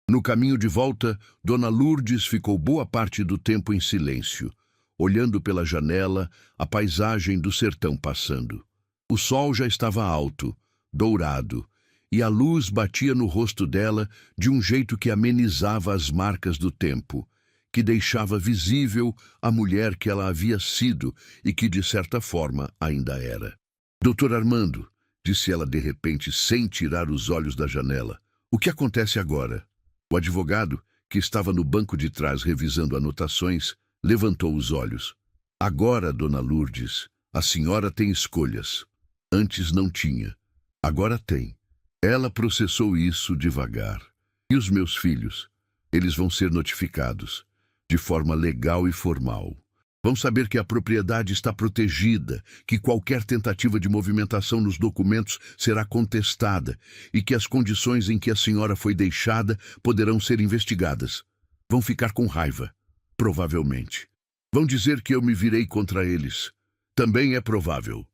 No caminho de volta, Dona Lourdes ficou boa parte do tempo em silêncio, olhando pela janela a paisagem do sertão passando. O sol já estava alto, dourado, e a luz batia no rosto dela de um jeito que amenizava as marcas do tempo, que deixava visível a mulher que ela havia sido e que, de certa forma, ainda era. Doutor Armando, disse ela de repente, sem tirar os olhos da janela, o que acontece agora? O advogado, que estava no banco de trás revisando anotações, levantou os olhos. Agora, Dona Lourdes, a senhora tem escolhas. Antes não tinha. Agora tem. Ela processou isso devagar. E os meus filhos? Eles vão ser notificados, de forma legal e formal. Vão saber que a propriedade está protegida, que qualquer tentativa de movimentação nos documentos será contestada e que as condições em que a senhora foi deixada poderão ser investigadas. Vão ficar com raiva, provavelmente. Vão dizer que eu me virei contra eles. Também é provável.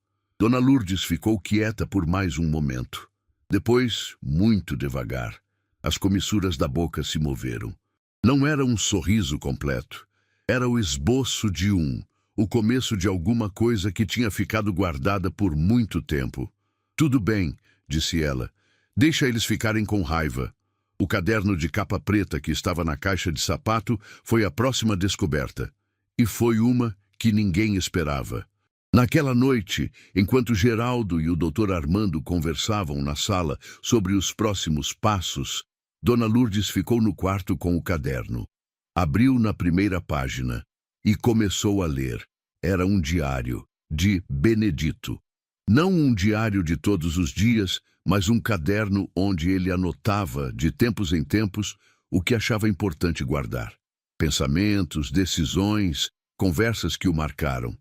Dona Lourdes ficou quieta por mais um momento. Depois, muito devagar, as comissuras da boca se moveram. Não era um sorriso completo. Era o esboço de o começo de alguma coisa que tinha ficado guardada por muito tempo. Tudo bem, disse ela. Deixa eles ficarem com raiva. O caderno de capa preta que estava na caixa de sapato foi a próxima descoberta. E foi uma que ninguém esperava. Naquela noite, enquanto Geraldo e o doutor Armando conversavam na sala sobre os próximos passos, Dona Lourdes ficou no quarto com o caderno. Abriu na primeira página e começou a ler. Era um diário de Benedito. Não um diário de todos os dias, mas um caderno onde ele anotava, de tempos em tempos, o que achava importante guardar. Pensamentos, decisões, conversas que o marcaram.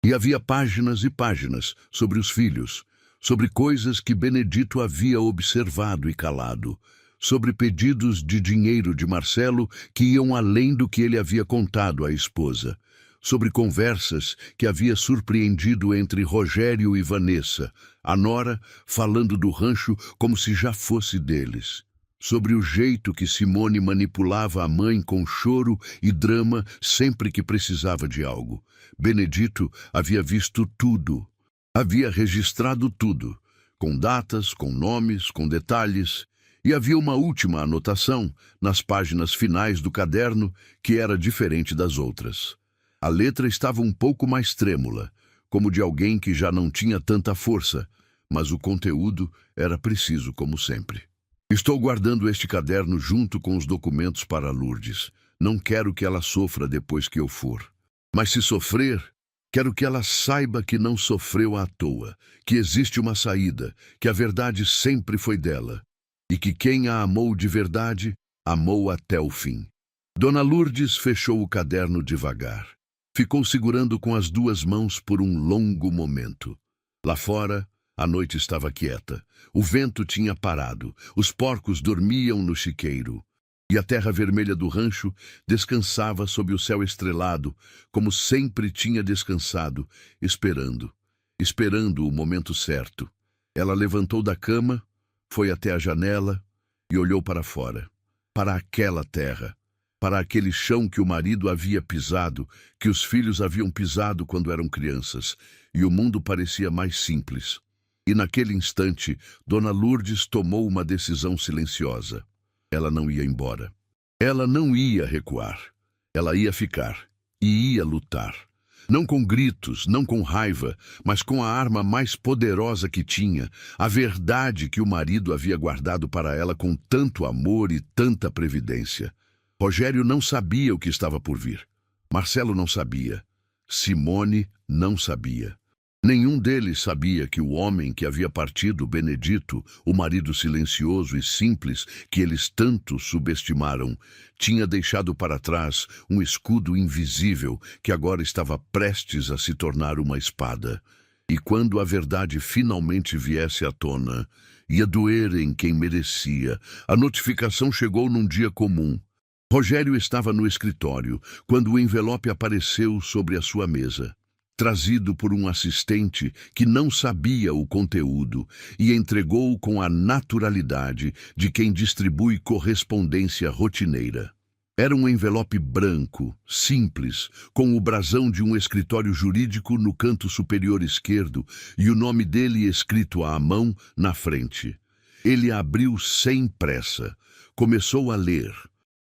E havia páginas e páginas sobre os filhos, sobre coisas que Benedito havia observado e calado, sobre pedidos de dinheiro de Marcelo que iam além do que ele havia contado à esposa, sobre conversas que havia surpreendido entre Rogério e Vanessa, a nora falando do rancho como se já fosse deles, sobre o jeito que Simone manipulava a mãe com choro e drama sempre que precisava de algo. Benedito havia visto tudo, havia registrado tudo, com datas, com nomes, com detalhes. E havia uma última anotação, nas páginas finais do caderno, que era diferente das outras. A letra estava um pouco mais trêmula, como de alguém que já não tinha tanta força, mas o conteúdo era preciso como sempre. Estou guardando este caderno junto com os documentos para Lourdes. Não quero que ela sofra depois que eu for. Mas se sofrer, quero que ela saiba que não sofreu à toa, que existe uma saída, que a verdade sempre foi dela. E que quem a amou de verdade, amou até o fim. Dona Lourdes fechou o caderno devagar. Ficou segurando com as duas mãos por um longo momento. Lá fora, a noite estava quieta. O vento tinha parado. Os porcos dormiam no chiqueiro. E a terra vermelha do rancho descansava sob o céu estrelado, como sempre tinha descansado, esperando o momento certo. Ela levantou da cama, foi até a janela e olhou para fora, para aquela terra, para aquele chão que o marido havia pisado, que os filhos haviam pisado quando eram crianças, e o mundo parecia mais simples. E naquele instante, Dona Lourdes tomou uma decisão silenciosa. Ela não ia embora. Ela não ia recuar. Ela ia ficar e ia lutar. Não com gritos, não com raiva, mas com a arma mais poderosa que tinha, a verdade que o marido havia guardado para ela com tanto amor e tanta previdência. Rogério não sabia o que estava por vir. Marcelo não sabia. Simone não sabia. Nenhum deles sabia que o homem que havia partido, Benedito, o marido silencioso e simples que eles tanto subestimaram, tinha deixado para trás um escudo invisível que agora estava prestes a se tornar uma espada. E quando a verdade finalmente viesse à tona, Ia doer em quem merecia. A notificação chegou num dia comum. Rogério estava no escritório, quando o envelope apareceu sobre a sua mesa. Trazido por um assistente que não sabia o conteúdo e entregou com a naturalidade de quem distribui correspondência rotineira. Era um envelope branco, simples, com o brasão de um escritório jurídico no canto superior esquerdo e o nome dele escrito à mão na frente. Ele abriu sem pressa, começou a ler,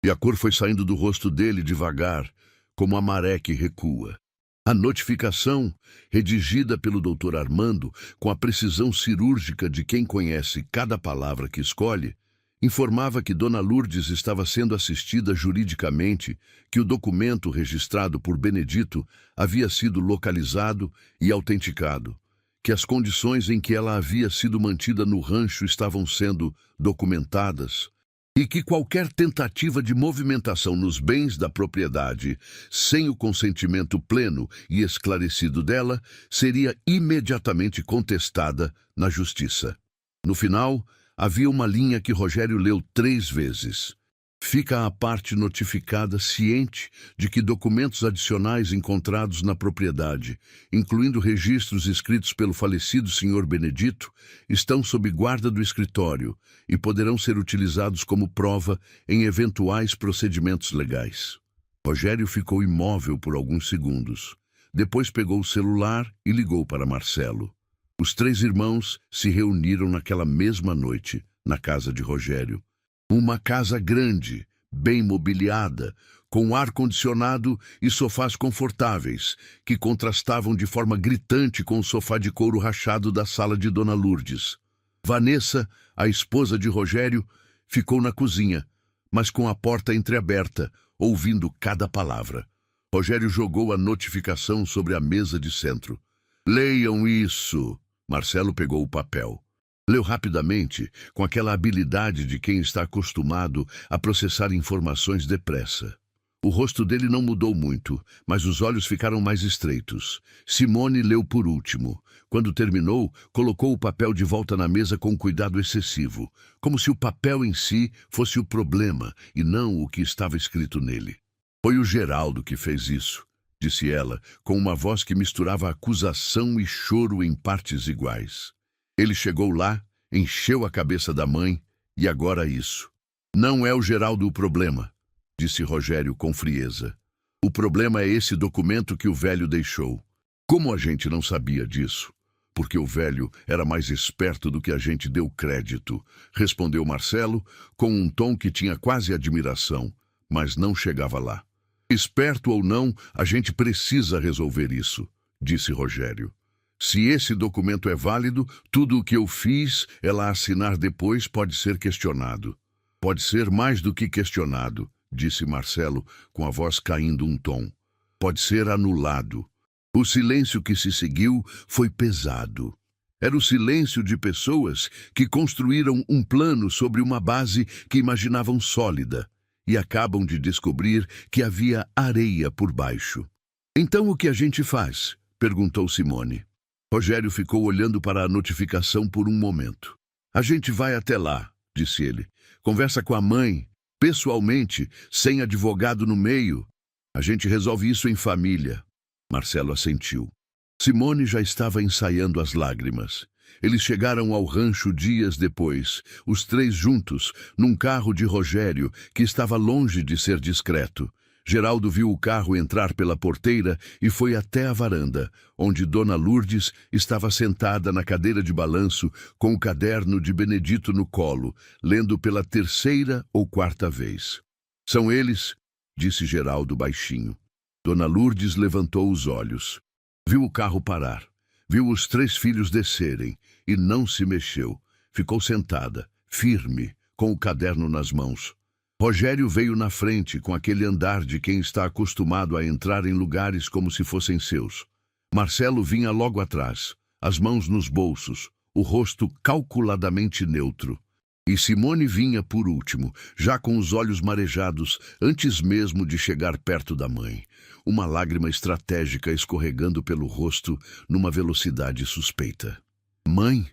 e a cor foi saindo do rosto dele devagar, como a maré que recua. A notificação, redigida pelo Dr. Armando, com a precisão cirúrgica de quem conhece cada palavra que escolhe, informava que Dona Lourdes estava sendo assistida juridicamente, que o documento registrado por Benedito havia sido localizado e autenticado, que as condições em que ela havia sido mantida no rancho estavam sendo documentadas e que qualquer tentativa de movimentação nos bens da propriedade, sem o consentimento pleno e esclarecido dela, seria imediatamente contestada na justiça. No final, havia uma linha que Rogério leu 3 vezes. Fica a parte notificada ciente de que documentos adicionais encontrados na propriedade, incluindo registros escritos pelo falecido Sr. Benedito, estão sob guarda do escritório e poderão ser utilizados como prova em eventuais procedimentos legais. Rogério ficou imóvel por alguns segundos. Depois pegou o celular e ligou para Marcelo. Os 3 irmãos se reuniram naquela mesma noite, na casa de Rogério. Uma casa grande, bem mobiliada, com ar-condicionado e sofás confortáveis, que contrastavam de forma gritante com o sofá de couro rachado da sala de Dona Lourdes. Vanessa, a esposa de Rogério, ficou na cozinha, mas com a porta entreaberta, ouvindo cada palavra. Rogério jogou a notificação sobre a mesa de centro. "Leiam isso!" Marcelo pegou o papel. Leu rapidamente, com aquela habilidade de quem está acostumado a processar informações depressa. O rosto dele não mudou muito, mas os olhos ficaram mais estreitos. Simone leu por último. Quando terminou, colocou o papel de volta na mesa com cuidado excessivo, como se o papel em si fosse o problema e não o que estava escrito nele. "Foi o Geraldo que fez isso", disse ela, com uma voz que misturava acusação e choro em partes iguais. "Ele chegou lá, encheu a cabeça da mãe, e agora isso. Não é o Geraldo o problema", disse Rogério com frieza. "O problema é esse documento que o velho deixou. Como a gente não sabia disso?" "Porque o velho era mais esperto do que a gente deu crédito", respondeu Marcelo, com um tom que tinha quase admiração, mas não chegava lá. "Esperto ou não, a gente precisa resolver isso", disse Rogério. "Se esse documento é válido, tudo o que eu fiz ela assinar depois pode ser questionado." "Pode ser mais do que questionado", disse Marcelo, com a voz caindo um tom. "Pode ser anulado." O silêncio que se seguiu foi pesado. Era o silêncio de pessoas que construíram um plano sobre uma base que imaginavam sólida e acabam de descobrir que havia areia por baixo. "Então o que a gente faz?" perguntou Simone. Rogério ficou olhando para a notificação por um momento. "A gente vai até lá", disse ele. "Conversa com a mãe, pessoalmente, sem advogado no meio. A gente resolve isso em família." Marcelo assentiu. Simone já estava ensaiando as lágrimas. Eles chegaram ao rancho dias depois, os 3 juntos, num carro de Rogério, que estava longe de ser discreto. Geraldo viu o carro entrar pela porteira e foi até a varanda, onde Dona Lourdes estava sentada na cadeira de balanço com o caderno de Benedito no colo, lendo pela 3ª ou 4ª vez. "São eles?" disse Geraldo baixinho. Dona Lourdes levantou os olhos. Viu o carro parar. Viu os 3 filhos descerem e não se mexeu. Ficou sentada, firme, com o caderno nas mãos. Rogério veio na frente com aquele andar de quem está acostumado a entrar em lugares como se fossem seus. Marcelo vinha logo atrás, as mãos nos bolsos, o rosto calculadamente neutro. E Simone vinha por último, já com os olhos marejados, antes mesmo de chegar perto da mãe. Uma lágrima estratégica escorregando pelo rosto numa velocidade suspeita. "Mãe?"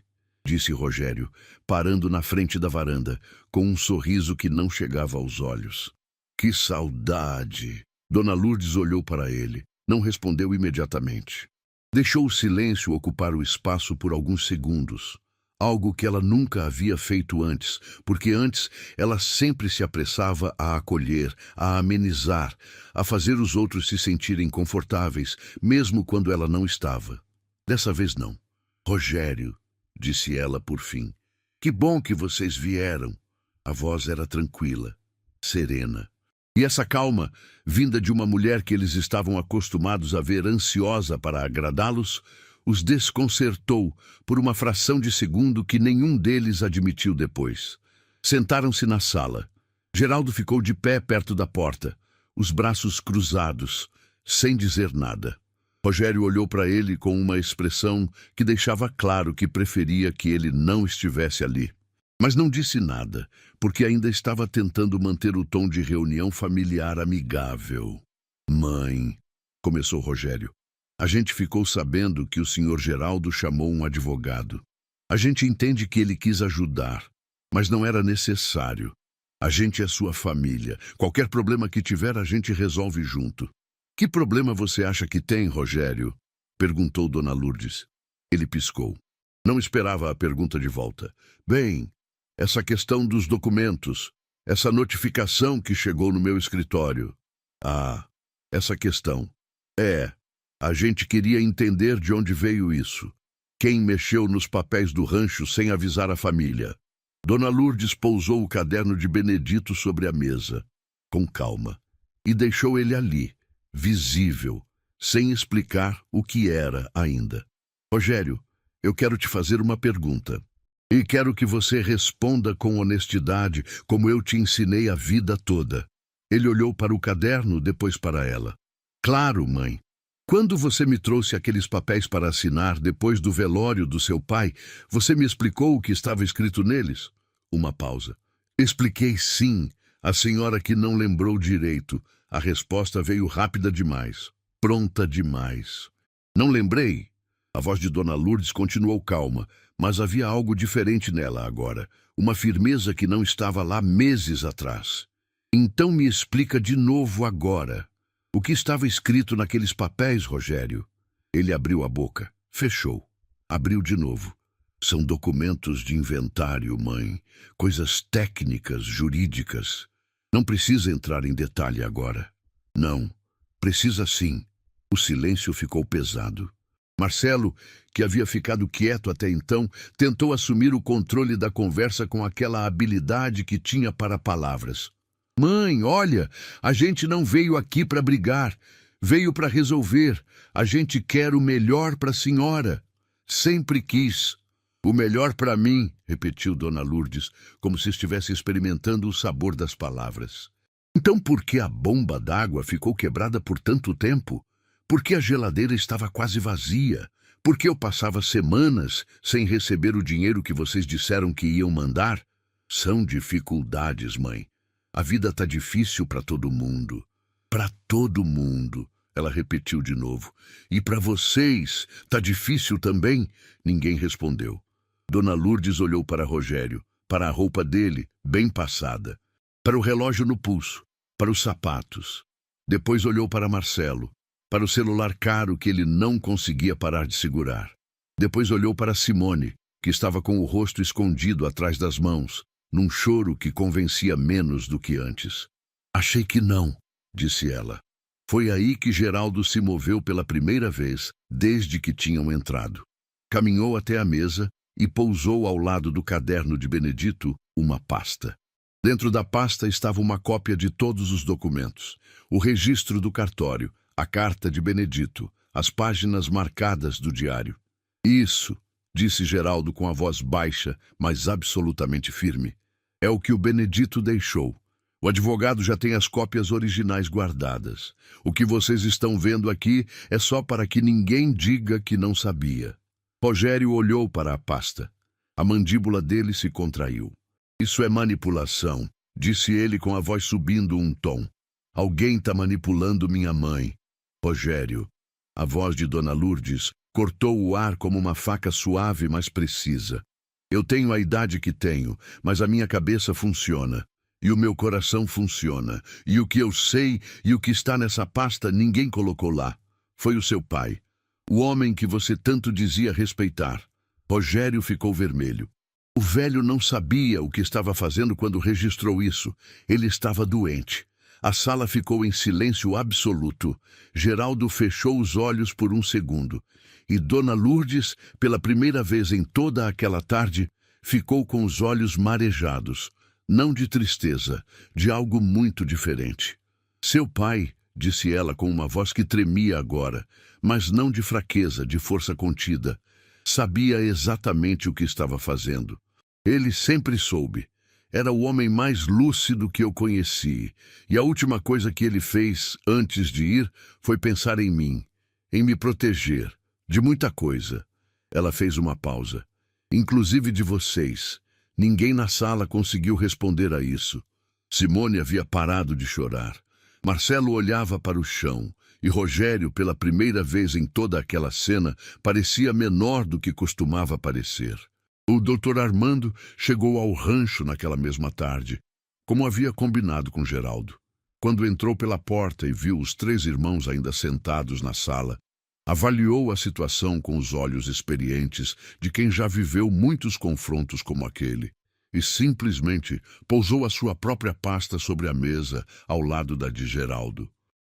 disse Rogério, parando na frente da varanda, com um sorriso que não chegava aos olhos. Que saudade! Dona Lourdes olhou para ele. Não respondeu imediatamente. Deixou o silêncio ocupar o espaço por alguns segundos. Algo que ela nunca havia feito antes, porque antes ela sempre se apressava a acolher, a amenizar, a fazer os outros se sentirem confortáveis, mesmo quando ela não estava. Dessa vez não. Rogério, disse ela por fim, que bom que vocês vieram. A voz era tranquila, serena. E essa calma, vinda de uma mulher que eles estavam acostumados a ver ansiosa para agradá-los, os desconcertou por uma fração de segundo que nenhum deles admitiu depois. Sentaram-se na sala. Geraldo ficou de pé perto da porta, os braços cruzados, sem dizer nada. Rogério olhou para ele com uma expressão que deixava claro que preferia que ele não estivesse ali. Mas não disse nada, porque ainda estava tentando manter o tom de reunião familiar amigável. Mãe, começou Rogério. A gente ficou sabendo que o senhor Geraldo chamou um advogado. A gente entende que ele quis ajudar, mas não era necessário. A gente é sua família. Qualquer problema que tiver, a gente resolve junto. Que problema você acha que tem, Rogério? Perguntou Dona Lourdes. Ele piscou. Não esperava a pergunta de volta. Bem, essa questão dos documentos, essa notificação que chegou no meu escritório. Ah, essa questão. A gente queria entender de onde veio isso. Quem mexeu nos papéis do rancho sem avisar a família? Dona Lourdes pousou o caderno de Benedito sobre a mesa, com calma, e deixou ele ali, visível, sem explicar o que era ainda. Rogério, eu quero te fazer uma pergunta. E quero que você responda com honestidade, como eu te ensinei a vida toda. Ele olhou para o caderno, depois para ela. Claro, mãe. Quando você me trouxe aqueles papéis para assinar depois do velório do seu pai, você me explicou o que estava escrito neles? Uma pausa. Expliquei sim, a senhora que não lembrou direito. A resposta veio rápida demais, pronta demais. Não lembrei? A voz de Dona Lourdes continuou calma, mas havia algo diferente nela agora, uma firmeza que não estava lá meses atrás. Então me explica de novo agora. O que estava escrito naqueles papéis, Rogério? Ele abriu a boca, fechou, abriu de novo. São documentos de inventário, mãe. Coisas técnicas, jurídicas. Não precisa entrar em detalhe agora. Não, precisa sim. O silêncio ficou pesado. Marcelo, que havia ficado quieto até então, tentou assumir o controle da conversa com aquela habilidade que tinha para palavras. Mãe, olha, a gente não veio aqui para brigar, veio para resolver. A gente quer o melhor para a senhora. Sempre quis. O melhor para mim, repetiu Dona Lourdes, como se estivesse experimentando o sabor das palavras. Então por que a bomba d'água ficou quebrada por tanto tempo? Por que a geladeira estava quase vazia? Por que eu passava semanas sem receber o dinheiro que vocês disseram que iam mandar? São dificuldades, mãe. A vida tá difícil para todo mundo. Para todo mundo, ela repetiu de novo. E para vocês, tá difícil também? Ninguém respondeu. Dona Lourdes olhou para Rogério, para a roupa dele, bem passada, para o relógio no pulso, para os sapatos. Depois olhou para Marcelo, para o celular caro que ele não conseguia parar de segurar. Depois olhou para Simone, que estava com o rosto escondido atrás das mãos, num choro que convencia menos do que antes. Achei que não, disse ela. Foi aí que Geraldo se moveu pela primeira vez, desde que tinham entrado. Caminhou até a mesa e pousou ao lado do caderno de Benedito uma pasta. Dentro da pasta estava uma cópia de todos os documentos, o registro do cartório, a carta de Benedito, as páginas marcadas do diário. Isso, disse Geraldo com a voz baixa, mas absolutamente firme. É o que o Benedito deixou. O advogado já tem as cópias originais guardadas. O que vocês estão vendo aqui é só para que ninguém diga que não sabia. Rogério olhou para a pasta. A mandíbula dele se contraiu. Isso é manipulação, disse ele com a voz subindo um tom. Alguém está manipulando minha mãe. Rogério. A voz de Dona Lourdes cortou o ar como uma faca suave, mas precisa. Eu tenho a idade que tenho, mas a minha cabeça funciona. E o meu coração funciona. E o que eu sei e o que está nessa pasta ninguém colocou lá. Foi o seu pai. O homem que você tanto dizia respeitar. Rogério ficou vermelho. O velho não sabia o que estava fazendo quando registrou isso. Ele estava doente. A sala ficou em silêncio absoluto. Geraldo fechou os olhos por um segundo. E Dona Lourdes, pela primeira vez em toda aquela tarde, ficou com os olhos marejados. Não de tristeza, de algo muito diferente. Seu pai, disse ela com uma voz que tremia agora, mas não de fraqueza, de força contida. Sabia exatamente o que estava fazendo. Ele sempre soube. Era o homem mais lúcido que eu conheci. E a última coisa que ele fez, antes de ir, foi pensar em mim, em me proteger, de muita coisa. Ela fez uma pausa. Inclusive de vocês. Ninguém na sala conseguiu responder a isso. Simone havia parado de chorar. Marcelo olhava para o chão, e Rogério, pela primeira vez em toda aquela cena, parecia menor do que costumava parecer. O Dr. Armando chegou ao rancho naquela mesma tarde, como havia combinado com Geraldo. Quando entrou pela porta e viu os 3 irmãos ainda sentados na sala, avaliou a situação com os olhos experientes de quem já viveu muitos confrontos como aquele, e simplesmente pousou a sua própria pasta sobre a mesa, ao lado da de Geraldo.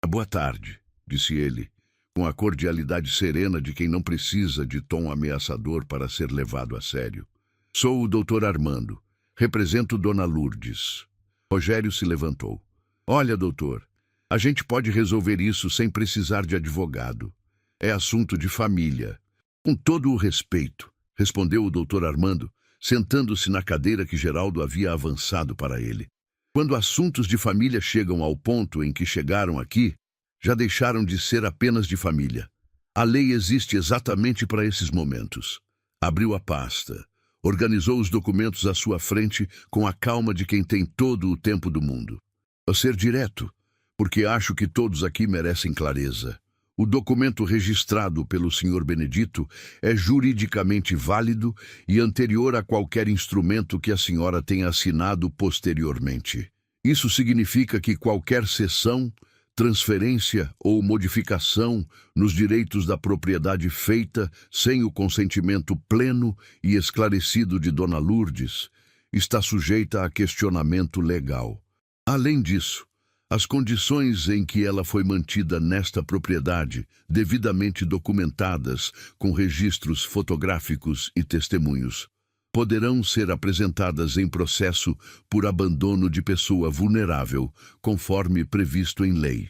Boa tarde, disse ele, com a cordialidade serena de quem não precisa de tom ameaçador para ser levado a sério. Sou o Dr. Armando. Represento Dona Lourdes. Rogério se levantou. Olha, doutor, a gente pode resolver isso sem precisar de advogado. É assunto de família. Com todo o respeito, respondeu o Dr. Armando, sentando-se na cadeira que Geraldo havia avançado para ele. Quando assuntos de família chegam ao ponto em que chegaram aqui, já deixaram de ser apenas de família. A lei existe exatamente para esses momentos. Abriu a pasta, organizou os documentos à sua frente com a calma de quem tem todo o tempo do mundo. Vou ser direto, porque acho que todos aqui merecem clareza. O documento registrado pelo Sr. Benedito é juridicamente válido e anterior a qualquer instrumento que a senhora tenha assinado posteriormente. Isso significa que qualquer cessão, transferência ou modificação nos direitos da propriedade feita sem o consentimento pleno e esclarecido de Dona Lourdes está sujeita a questionamento legal. Além disso, as condições em que ela foi mantida nesta propriedade, devidamente documentadas com registros fotográficos e testemunhos, poderão ser apresentadas em processo por abandono de pessoa vulnerável, conforme previsto em lei.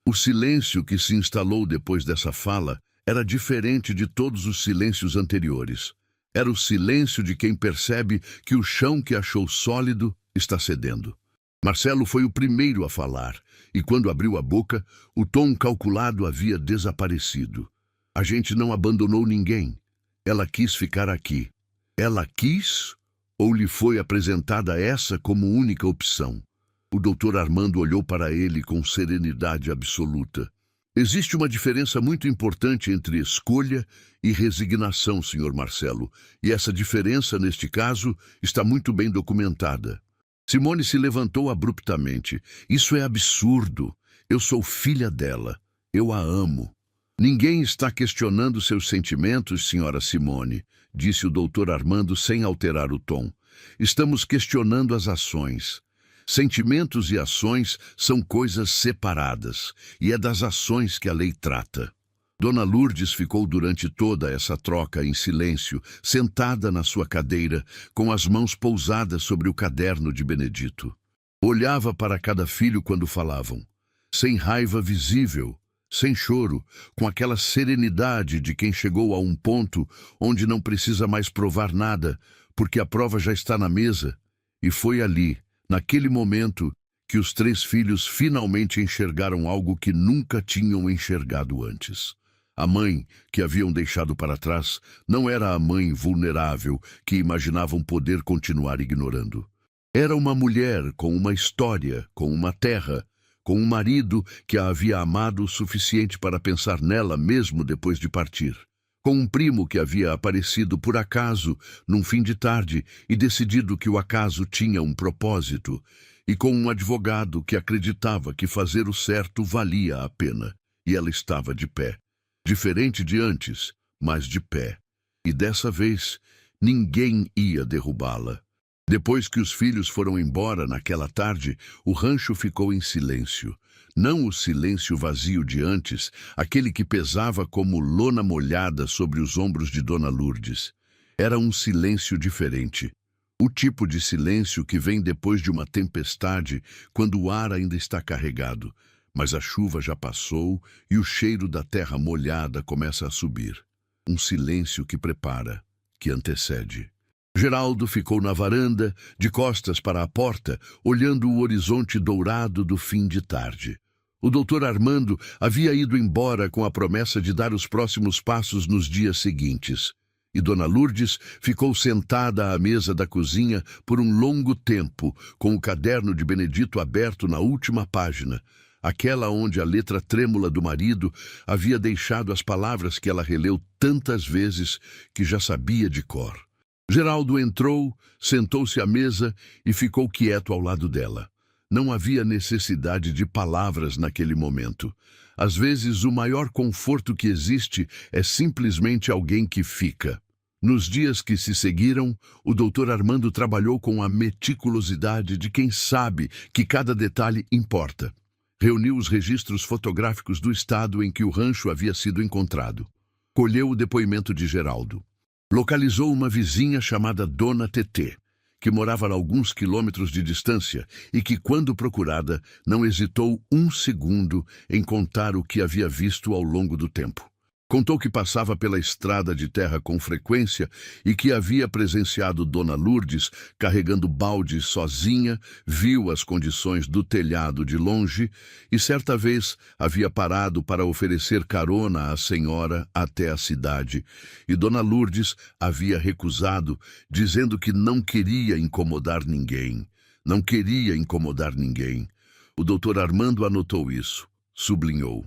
O silêncio que se instalou depois dessa fala era diferente de todos os silêncios anteriores. Era o silêncio de quem percebe que o chão que achou sólido está cedendo. Marcelo foi o primeiro a falar, e quando abriu a boca, o tom calculado havia desaparecido. A gente não abandonou ninguém. Ela quis ficar aqui. Ela quis ou lhe foi apresentada essa como única opção? O Dr. Armando olhou para ele com serenidade absoluta. Existe uma diferença muito importante entre escolha e resignação, Sr. Marcelo, e essa diferença, neste caso, está muito bem documentada. Simone se levantou abruptamente. Isso é absurdo. Eu sou filha dela. Eu a amo. Ninguém está questionando seus sentimentos, senhora Simone, disse o Dr. Armando sem alterar o tom. Estamos questionando as ações. Sentimentos e ações são coisas separadas, e é das ações que a lei trata. Dona Lourdes ficou durante toda essa troca em silêncio, sentada na sua cadeira, com as mãos pousadas sobre o caderno de Benedito. Olhava para cada filho quando falavam, sem raiva visível, sem choro, com aquela serenidade de quem chegou a um ponto onde não precisa mais provar nada, porque a prova já está na mesa. E foi ali, naquele momento, que os 3 filhos finalmente enxergaram algo que nunca tinham enxergado antes. A mãe, que haviam deixado para trás, não era a mãe vulnerável que imaginavam poder continuar ignorando. Era uma mulher com uma história, com uma terra, com um marido que a havia amado o suficiente para pensar nela mesmo depois de partir. com um primo que havia aparecido por acaso num fim de tarde e decidido que o acaso tinha um propósito, e com um advogado que acreditava que fazer o certo valia a pena. E ela estava de pé, diferente de antes, mas de pé. E dessa vez, ninguém ia derrubá-la. Depois que os filhos foram embora naquela tarde, o rancho ficou em silêncio. Não o silêncio vazio de antes, aquele que pesava como lona molhada sobre os ombros de Dona Lourdes. Era um silêncio diferente. O tipo de silêncio que vem depois de uma tempestade, quando o ar ainda está carregado, mas a chuva já passou e o cheiro da terra molhada começa a subir. Um silêncio que prepara, que antecede. Geraldo ficou na varanda, de costas para a porta, olhando o horizonte dourado do fim de tarde. O doutor Armando havia ido embora com a promessa de dar os próximos passos nos dias seguintes. E Dona Lourdes ficou sentada à mesa da cozinha por um longo tempo, com o caderno de Benedito aberto na última página, aquela onde a letra trêmula do marido havia deixado as palavras que ela releu tantas vezes que já sabia de cor. Geraldo entrou, sentou-se à mesa e ficou quieto ao lado dela. Não havia necessidade de palavras naquele momento. Às vezes, o maior conforto que existe é simplesmente alguém que fica. Nos dias que se seguiram, o doutor Armando trabalhou com a meticulosidade de quem sabe que cada detalhe importa. Reuniu os registros fotográficos do estado em que o rancho havia sido encontrado. Colheu o depoimento de Geraldo. Localizou uma vizinha chamada Dona Tetê, que morava a alguns quilômetros de distância e que, quando procurada, não hesitou um segundo em contar o que havia visto ao longo do tempo. Contou que passava pela estrada de terra com frequência e que havia presenciado Dona Lourdes carregando baldes sozinha, viu as condições do telhado de longe e certa vez havia parado para oferecer carona à senhora até a cidade. E Dona Lourdes havia recusado, dizendo que não queria incomodar ninguém. Não queria incomodar ninguém. O doutor Armando anotou isso, sublinhou.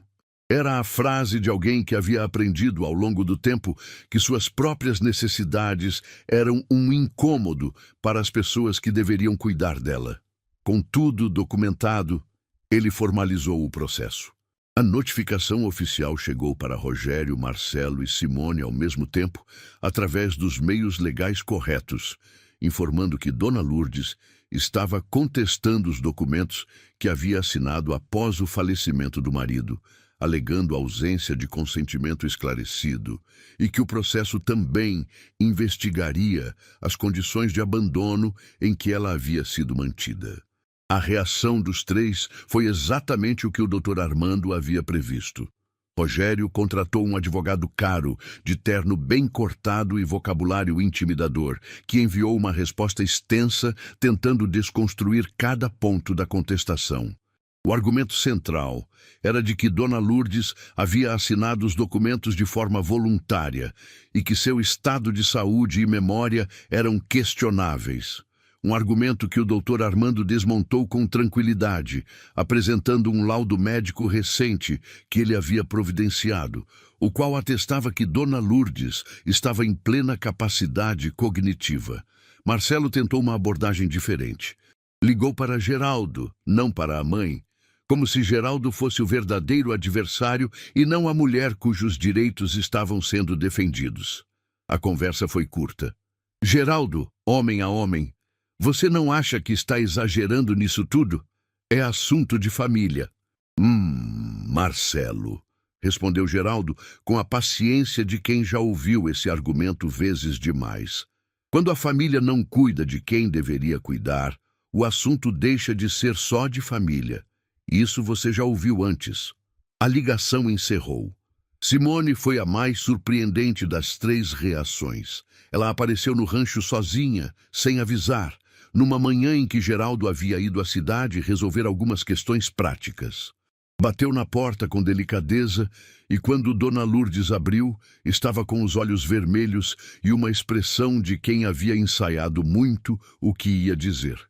Era a frase de alguém que havia aprendido ao longo do tempo que suas próprias necessidades eram um incômodo para as pessoas que deveriam cuidar dela. Com tudo documentado, ele formalizou o processo. A notificação oficial chegou para Rogério, Marcelo e Simone ao mesmo tempo, através dos meios legais corretos, informando que Dona Lourdes estava contestando os documentos que havia assinado após o falecimento do marido, alegando ausência de consentimento esclarecido, e que o processo também investigaria as condições de abandono em que ela havia sido mantida. A reação dos três foi exatamente o que o doutor Armando havia previsto. Rogério contratou um advogado caro, de terno bem cortado e vocabulário intimidador, que enviou uma resposta extensa, tentando desconstruir cada ponto da contestação. O argumento central era de que Dona Lourdes havia assinado os documentos de forma voluntária e que seu estado de saúde e memória eram questionáveis. Um argumento que o doutor Armando desmontou com tranquilidade, apresentando um laudo médico recente que ele havia providenciado, o qual atestava que Dona Lourdes estava em plena capacidade cognitiva. Marcelo tentou uma abordagem diferente. Ligou para Geraldo, não para a mãe, como se Geraldo fosse o verdadeiro adversário e não a mulher cujos direitos estavam sendo defendidos. A conversa foi curta. Geraldo, homem a homem, você não acha que está exagerando nisso tudo? É assunto de família. Marcelo, respondeu Geraldo com a paciência de quem já ouviu esse argumento vezes demais. Quando a família não cuida de quem deveria cuidar, o assunto deixa de ser só de família. Isso você já ouviu antes. A ligação encerrou. Simone foi a mais surpreendente das três reações. Ela apareceu no rancho sozinha, sem avisar, numa manhã em que Geraldo havia ido à cidade resolver algumas questões práticas. Bateu na porta com delicadeza e, quando Dona Lourdes abriu, estava com os olhos vermelhos e uma expressão de quem havia ensaiado muito o que ia dizer.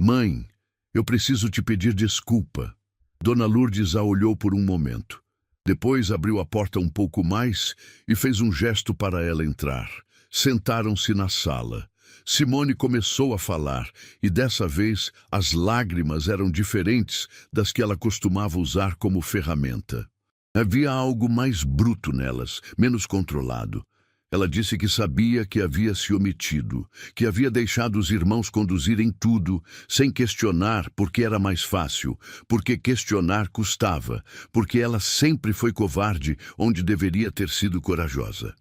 Mãe, eu preciso te pedir desculpa. Dona Lourdes a olhou por um momento. Depois abriu a porta um pouco mais e fez um gesto para ela entrar. Sentaram-se na sala. Simone começou a falar, e dessa vez as lágrimas eram diferentes das que ela costumava usar como ferramenta. Havia algo mais bruto nelas, menos controlado. Ela disse que sabia que havia se omitido, que havia deixado os irmãos conduzirem tudo, sem questionar porque era mais fácil, porque questionar custava, porque ela sempre foi covarde onde deveria ter sido corajosa.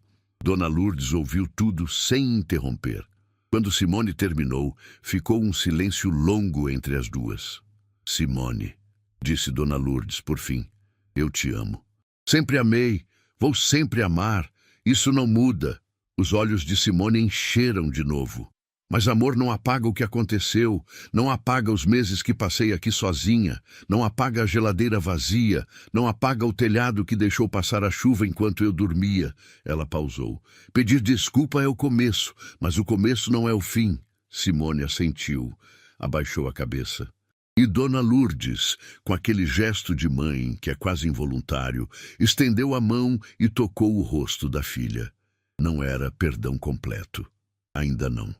Dona Lourdes ouviu tudo sem interromper. Quando Simone terminou, ficou um silêncio longo entre as duas. Simone, disse Dona Lourdes por fim, eu te amo. Sempre amei, vou sempre amar. Isso não muda. Os olhos de Simone encheram de novo. Mas amor não apaga o que aconteceu, não apaga os meses que passei aqui sozinha, não apaga a geladeira vazia, não apaga o telhado que deixou passar a chuva enquanto eu dormia. Ela pausou. Pedir desculpa é o começo, mas o começo não é o fim. Simone assentiu, abaixou a cabeça. E Dona Lourdes, com aquele gesto de mãe, que é quase involuntário, estendeu a mão e tocou o rosto da filha. Não era perdão completo. Ainda não.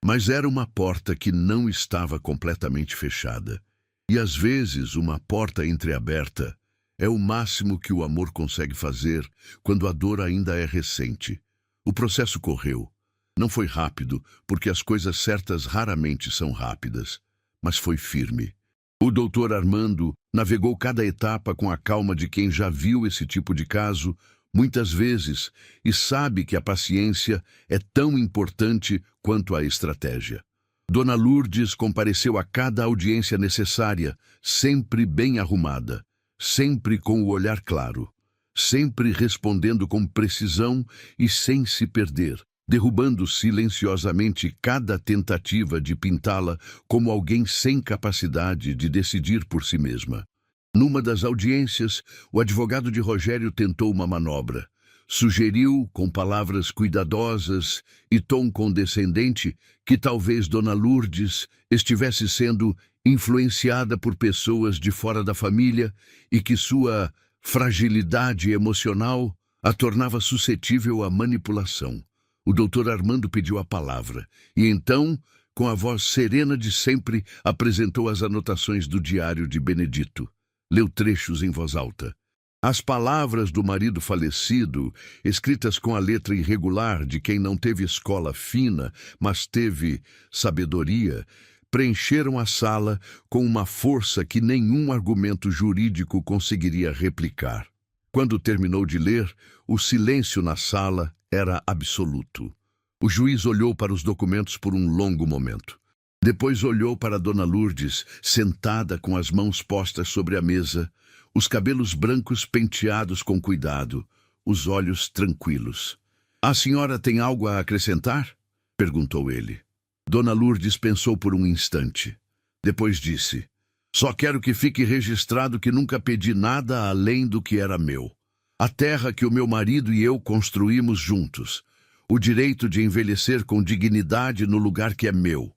Mas era uma porta que não estava completamente fechada. E às vezes uma porta entreaberta é o máximo que o amor consegue fazer quando a dor ainda é recente. O processo correu. Não foi rápido, porque as coisas certas raramente são rápidas. Mas foi firme. O doutor Armando navegou cada etapa com a calma de quem já viu esse tipo de caso muitas vezes e sabe que a paciência é tão importante quanto a estratégia. Dona Lourdes compareceu a cada audiência necessária, sempre bem arrumada, sempre com o olhar claro, sempre respondendo com precisão e sem se perder, derrubando silenciosamente cada tentativa de pintá-la como alguém sem capacidade de decidir por si mesma. Numa das audiências, o advogado de Rogério tentou uma manobra. Sugeriu, com palavras cuidadosas e tom condescendente, que talvez Dona Lourdes estivesse sendo influenciada por pessoas de fora da família e que sua fragilidade emocional a tornava suscetível à manipulação. O doutor Armando pediu a palavra e então, com a voz serena de sempre, apresentou as anotações do diário de Benedito. Leu trechos em voz alta. As palavras do marido falecido, escritas com a letra irregular de quem não teve escola fina, mas teve sabedoria, preencheram a sala com uma força que nenhum argumento jurídico conseguiria replicar. Quando terminou de ler, o silêncio na sala era absoluto. O juiz olhou para os documentos por um longo momento. Depois olhou para Dona Lourdes, sentada com as mãos postas sobre a mesa, os cabelos brancos penteados com cuidado, os olhos tranquilos. "A senhora tem algo a acrescentar?" perguntou ele. Dona Lourdes pensou por um instante. Depois disse: "Só quero que fique registrado que nunca pedi nada além do que era meu. A terra que o meu marido e eu construímos juntos. O direito de envelhecer com dignidade no lugar que é meu.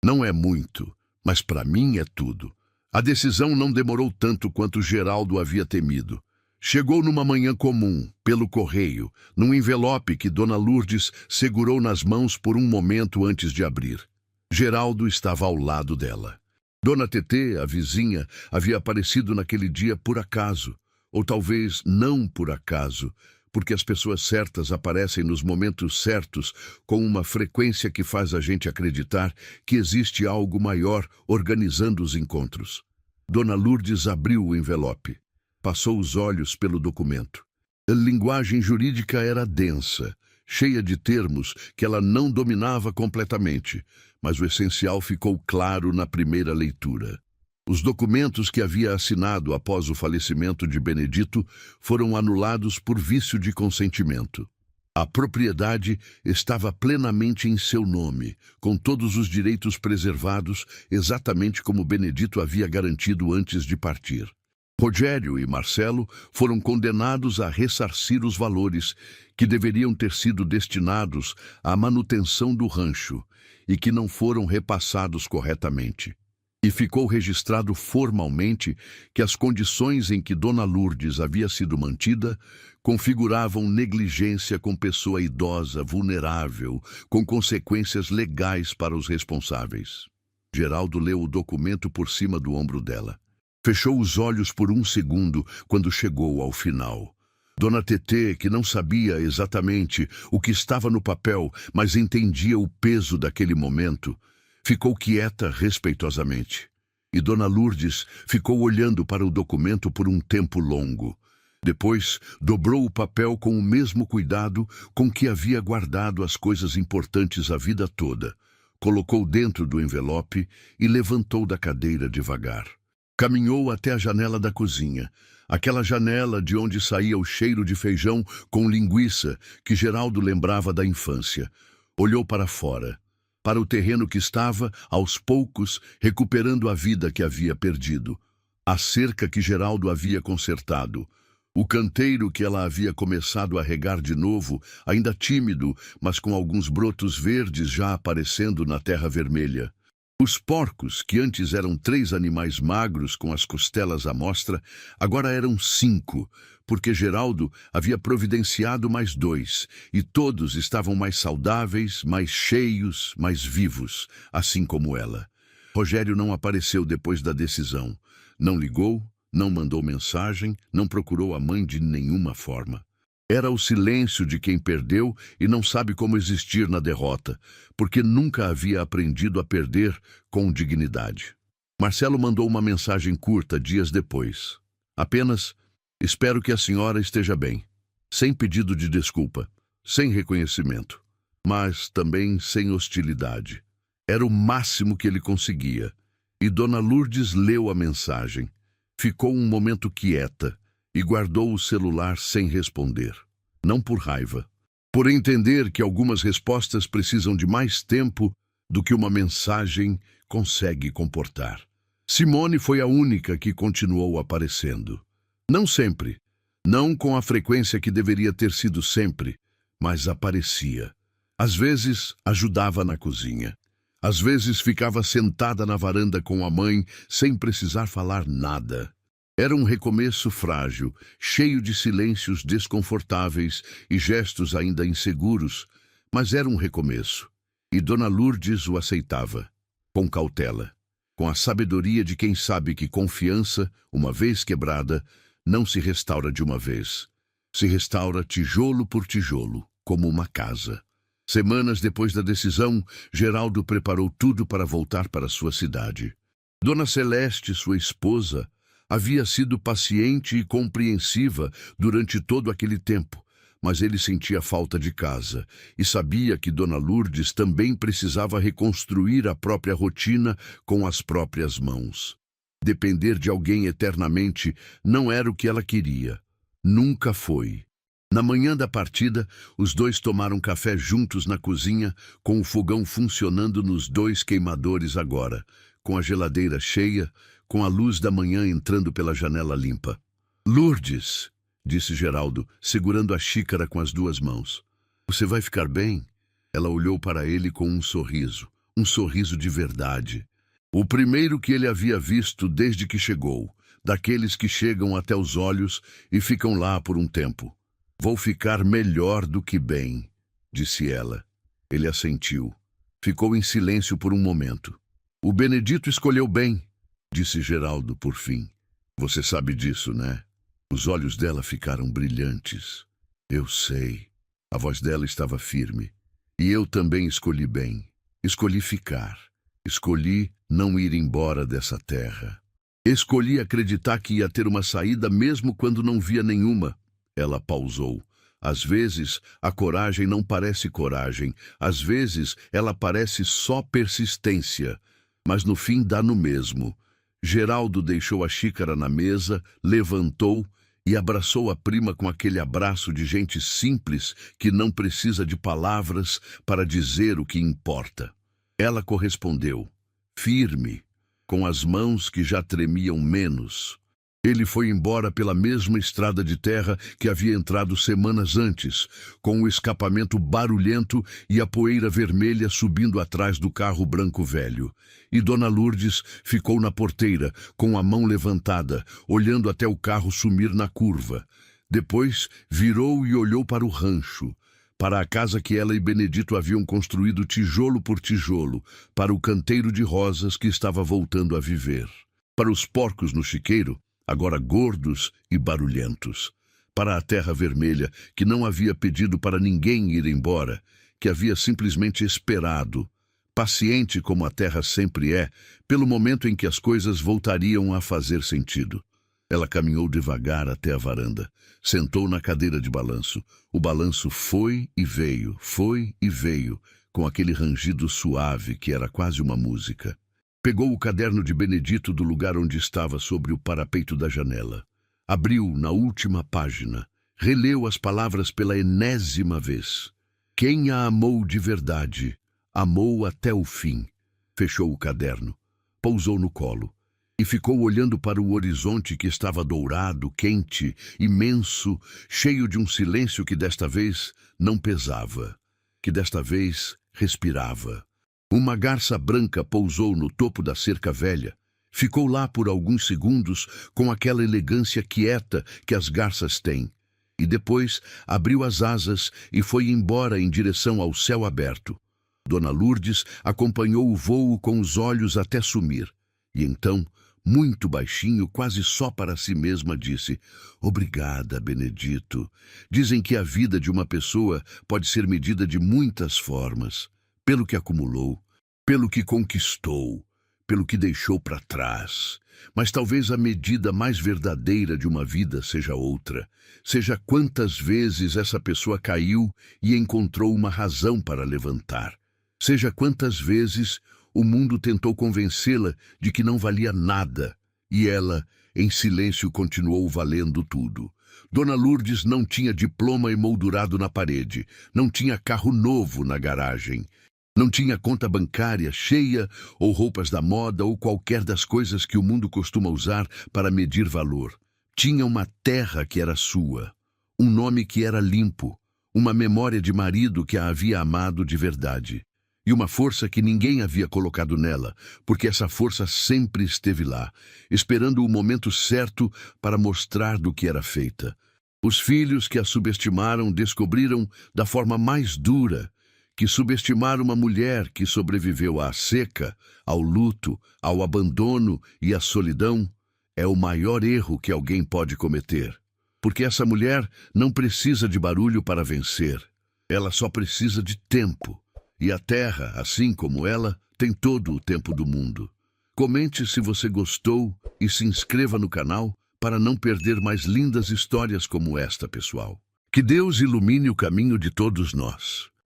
Não é muito, mas para mim é tudo." A decisão não demorou tanto quanto Geraldo havia temido. Chegou numa manhã comum, pelo correio, num envelope que Dona Lourdes segurou nas mãos por um momento antes de abrir. Geraldo estava ao lado dela. Dona Tetê, a vizinha, havia aparecido naquele dia por acaso, ou talvez não por acaso, porque as pessoas certas aparecem nos momentos certos com uma frequência que faz a gente acreditar que existe algo maior organizando os encontros. Dona Lourdes abriu o envelope. Passou os olhos pelo documento. A linguagem jurídica era densa, cheia de termos que ela não dominava completamente, mas o essencial ficou claro na primeira leitura. Os documentos que havia assinado após o falecimento de Benedito foram anulados por vício de consentimento. A propriedade estava plenamente em seu nome, com todos os direitos preservados, exatamente como Benedito havia garantido antes de partir. Rogério e Marcelo foram condenados a ressarcir os valores que deveriam ter sido destinados à manutenção do rancho e que não foram repassados corretamente. E ficou registrado formalmente que as condições em que Dona Lourdes havia sido mantida configuravam negligência com pessoa idosa, vulnerável, com consequências legais para os responsáveis. Geraldo leu o documento por cima do ombro dela. Fechou os olhos por um segundo quando chegou ao final. Dona Tetê, que não sabia exatamente o que estava no papel, mas entendia o peso daquele momento, ficou quieta respeitosamente. E Dona Lourdes ficou olhando para o documento por um tempo longo. Depois, dobrou o papel com o mesmo cuidado com que havia guardado as coisas importantes a vida toda. Colocou dentro do envelope e levantou da cadeira devagar. Caminhou até a janela da cozinha, aquela janela de onde saía o cheiro de feijão com linguiça que Geraldo lembrava da infância. Olhou para fora, para o terreno que estava, aos poucos, recuperando a vida que havia perdido. A cerca que Geraldo havia consertado. O canteiro que ela havia começado a regar de novo, ainda tímido, mas com alguns brotos verdes já aparecendo na terra vermelha. Os porcos, que antes eram 3 animais magros com as costelas à mostra, agora eram 5, porque Geraldo havia providenciado mais 2, e todos estavam mais saudáveis, mais cheios, mais vivos, assim como ela. Rogério não apareceu depois da decisão. Não ligou, não mandou mensagem, não procurou a mãe de nenhuma forma. Era o silêncio de quem perdeu e não sabe como existir na derrota, porque nunca havia aprendido a perder com dignidade. Marcelo mandou uma mensagem curta dias depois. Apenas, espero que a senhora esteja bem. Sem pedido de desculpa, sem reconhecimento, mas também sem hostilidade. Era o máximo que ele conseguia. E Dona Lourdes leu a mensagem. Ficou um momento quieta e guardou o celular sem responder. Não por raiva, por entender que algumas respostas precisam de mais tempo do que uma mensagem consegue comportar. Simone foi a única que continuou aparecendo. Não sempre, não com a frequência que deveria ter sido sempre, mas aparecia. Às vezes, ajudava na cozinha. Às vezes ficava sentada na varanda com a mãe, sem precisar falar nada. Era um recomeço frágil, cheio de silêncios desconfortáveis e gestos ainda inseguros, mas era um recomeço. E Dona Lourdes o aceitava, com cautela, com a sabedoria de quem sabe que confiança, uma vez quebrada, não se restaura de uma vez. Se restaura tijolo por tijolo, como uma casa. Semanas depois da decisão, Geraldo preparou tudo para voltar para sua cidade. Dona Celeste, sua esposa, havia sido paciente e compreensiva durante todo aquele tempo, mas ele sentia falta de casa e sabia que Dona Lourdes também precisava reconstruir a própria rotina com as próprias mãos. Depender de alguém eternamente não era o que ela queria. Nunca foi. Na manhã da partida, os dois tomaram café juntos na cozinha, com o fogão funcionando nos 2 queimadores agora, com a geladeira cheia, com a luz da manhã entrando pela janela limpa. Lourdes, disse Geraldo, segurando a xícara com as 2 mãos. Você vai ficar bem? Ela olhou para ele com um sorriso de verdade. O primeiro que ele havia visto desde que chegou, daqueles que chegam até os olhos e ficam lá por um tempo. Vou ficar melhor do que bem, disse ela. Ele assentiu. Ficou em silêncio por um momento. O Benedito escolheu bem, disse Geraldo por fim. Você sabe disso, né? Os olhos dela ficaram brilhantes. Eu sei. A voz dela estava firme. E eu também escolhi bem. Escolhi ficar. Escolhi não ir embora dessa terra. Escolhi acreditar que ia ter uma saída mesmo quando não via nenhuma. Ela pausou. Às vezes, a coragem não parece coragem. Às vezes, ela parece só persistência. Mas no fim dá no mesmo. Geraldo deixou a xícara na mesa, levantou e abraçou a prima com aquele abraço de gente simples que não precisa de palavras para dizer o que importa. Ela correspondeu, firme, com as mãos que já tremiam menos. Ele foi embora pela mesma estrada de terra que havia entrado semanas antes, com o escapamento barulhento e a poeira vermelha subindo atrás do carro branco velho. E Dona Lourdes ficou na porteira, com a mão levantada, olhando até o carro sumir na curva. Depois virou e olhou para o rancho, para a casa que ela e Benedito haviam construído tijolo por tijolo, para o canteiro de rosas que estava voltando a viver, para os porcos no chiqueiro, agora gordos e barulhentos, para a terra vermelha, que não havia pedido para ninguém ir embora, que havia simplesmente esperado, paciente como a terra sempre é, pelo momento em que as coisas voltariam a fazer sentido. Ela caminhou devagar até a varanda, sentou na cadeira de balanço. O balanço foi e veio, com aquele rangido suave que era quase uma música. Pegou o caderno de Benedito do lugar onde estava sobre o parapeito da janela. Abriu na última página. Releu as palavras pela enésima vez. Quem a amou de verdade, amou até o fim. Fechou o caderno. Pousou no colo. E ficou olhando para o horizonte que estava dourado, quente, imenso, cheio de um silêncio que desta vez não pesava, que desta vez respirava. Uma garça branca pousou no topo da cerca velha. Ficou lá por alguns segundos com aquela elegância quieta que as garças têm. E depois abriu as asas e foi embora em direção ao céu aberto. Dona Lourdes acompanhou o vôo com os olhos até sumir. E então, muito baixinho, quase só para si mesma, disse: "Obrigada, Benedito. Dizem que a vida de uma pessoa pode ser medida de muitas formas. Pelo que acumulou, pelo que conquistou, pelo que deixou para trás. Mas talvez a medida mais verdadeira de uma vida seja outra. Seja quantas vezes essa pessoa caiu e encontrou uma razão para levantar. Seja quantas vezes o mundo tentou convencê-la de que não valia nada, e ela, em silêncio, continuou valendo tudo. Dona Lourdes não tinha diploma emoldurado na parede, não tinha carro novo na garagem, não tinha conta bancária cheia ou roupas da moda ou qualquer das coisas que o mundo costuma usar para medir valor. Tinha uma terra que era sua, um nome que era limpo, uma memória de marido que a havia amado de verdade. E uma força que ninguém havia colocado nela, porque essa força sempre esteve lá, esperando o momento certo para mostrar do que era feita. Os filhos que a subestimaram descobriram da forma mais dura que subestimar uma mulher que sobreviveu à seca, ao luto, ao abandono e à solidão é o maior erro que alguém pode cometer. Porque essa mulher não precisa de barulho para vencer. Ela só precisa de tempo. E a terra, assim como ela, tem todo o tempo do mundo. Comente se você gostou e se inscreva no canal para não perder mais lindas histórias como esta, pessoal. Que Deus ilumine o caminho de todos nós.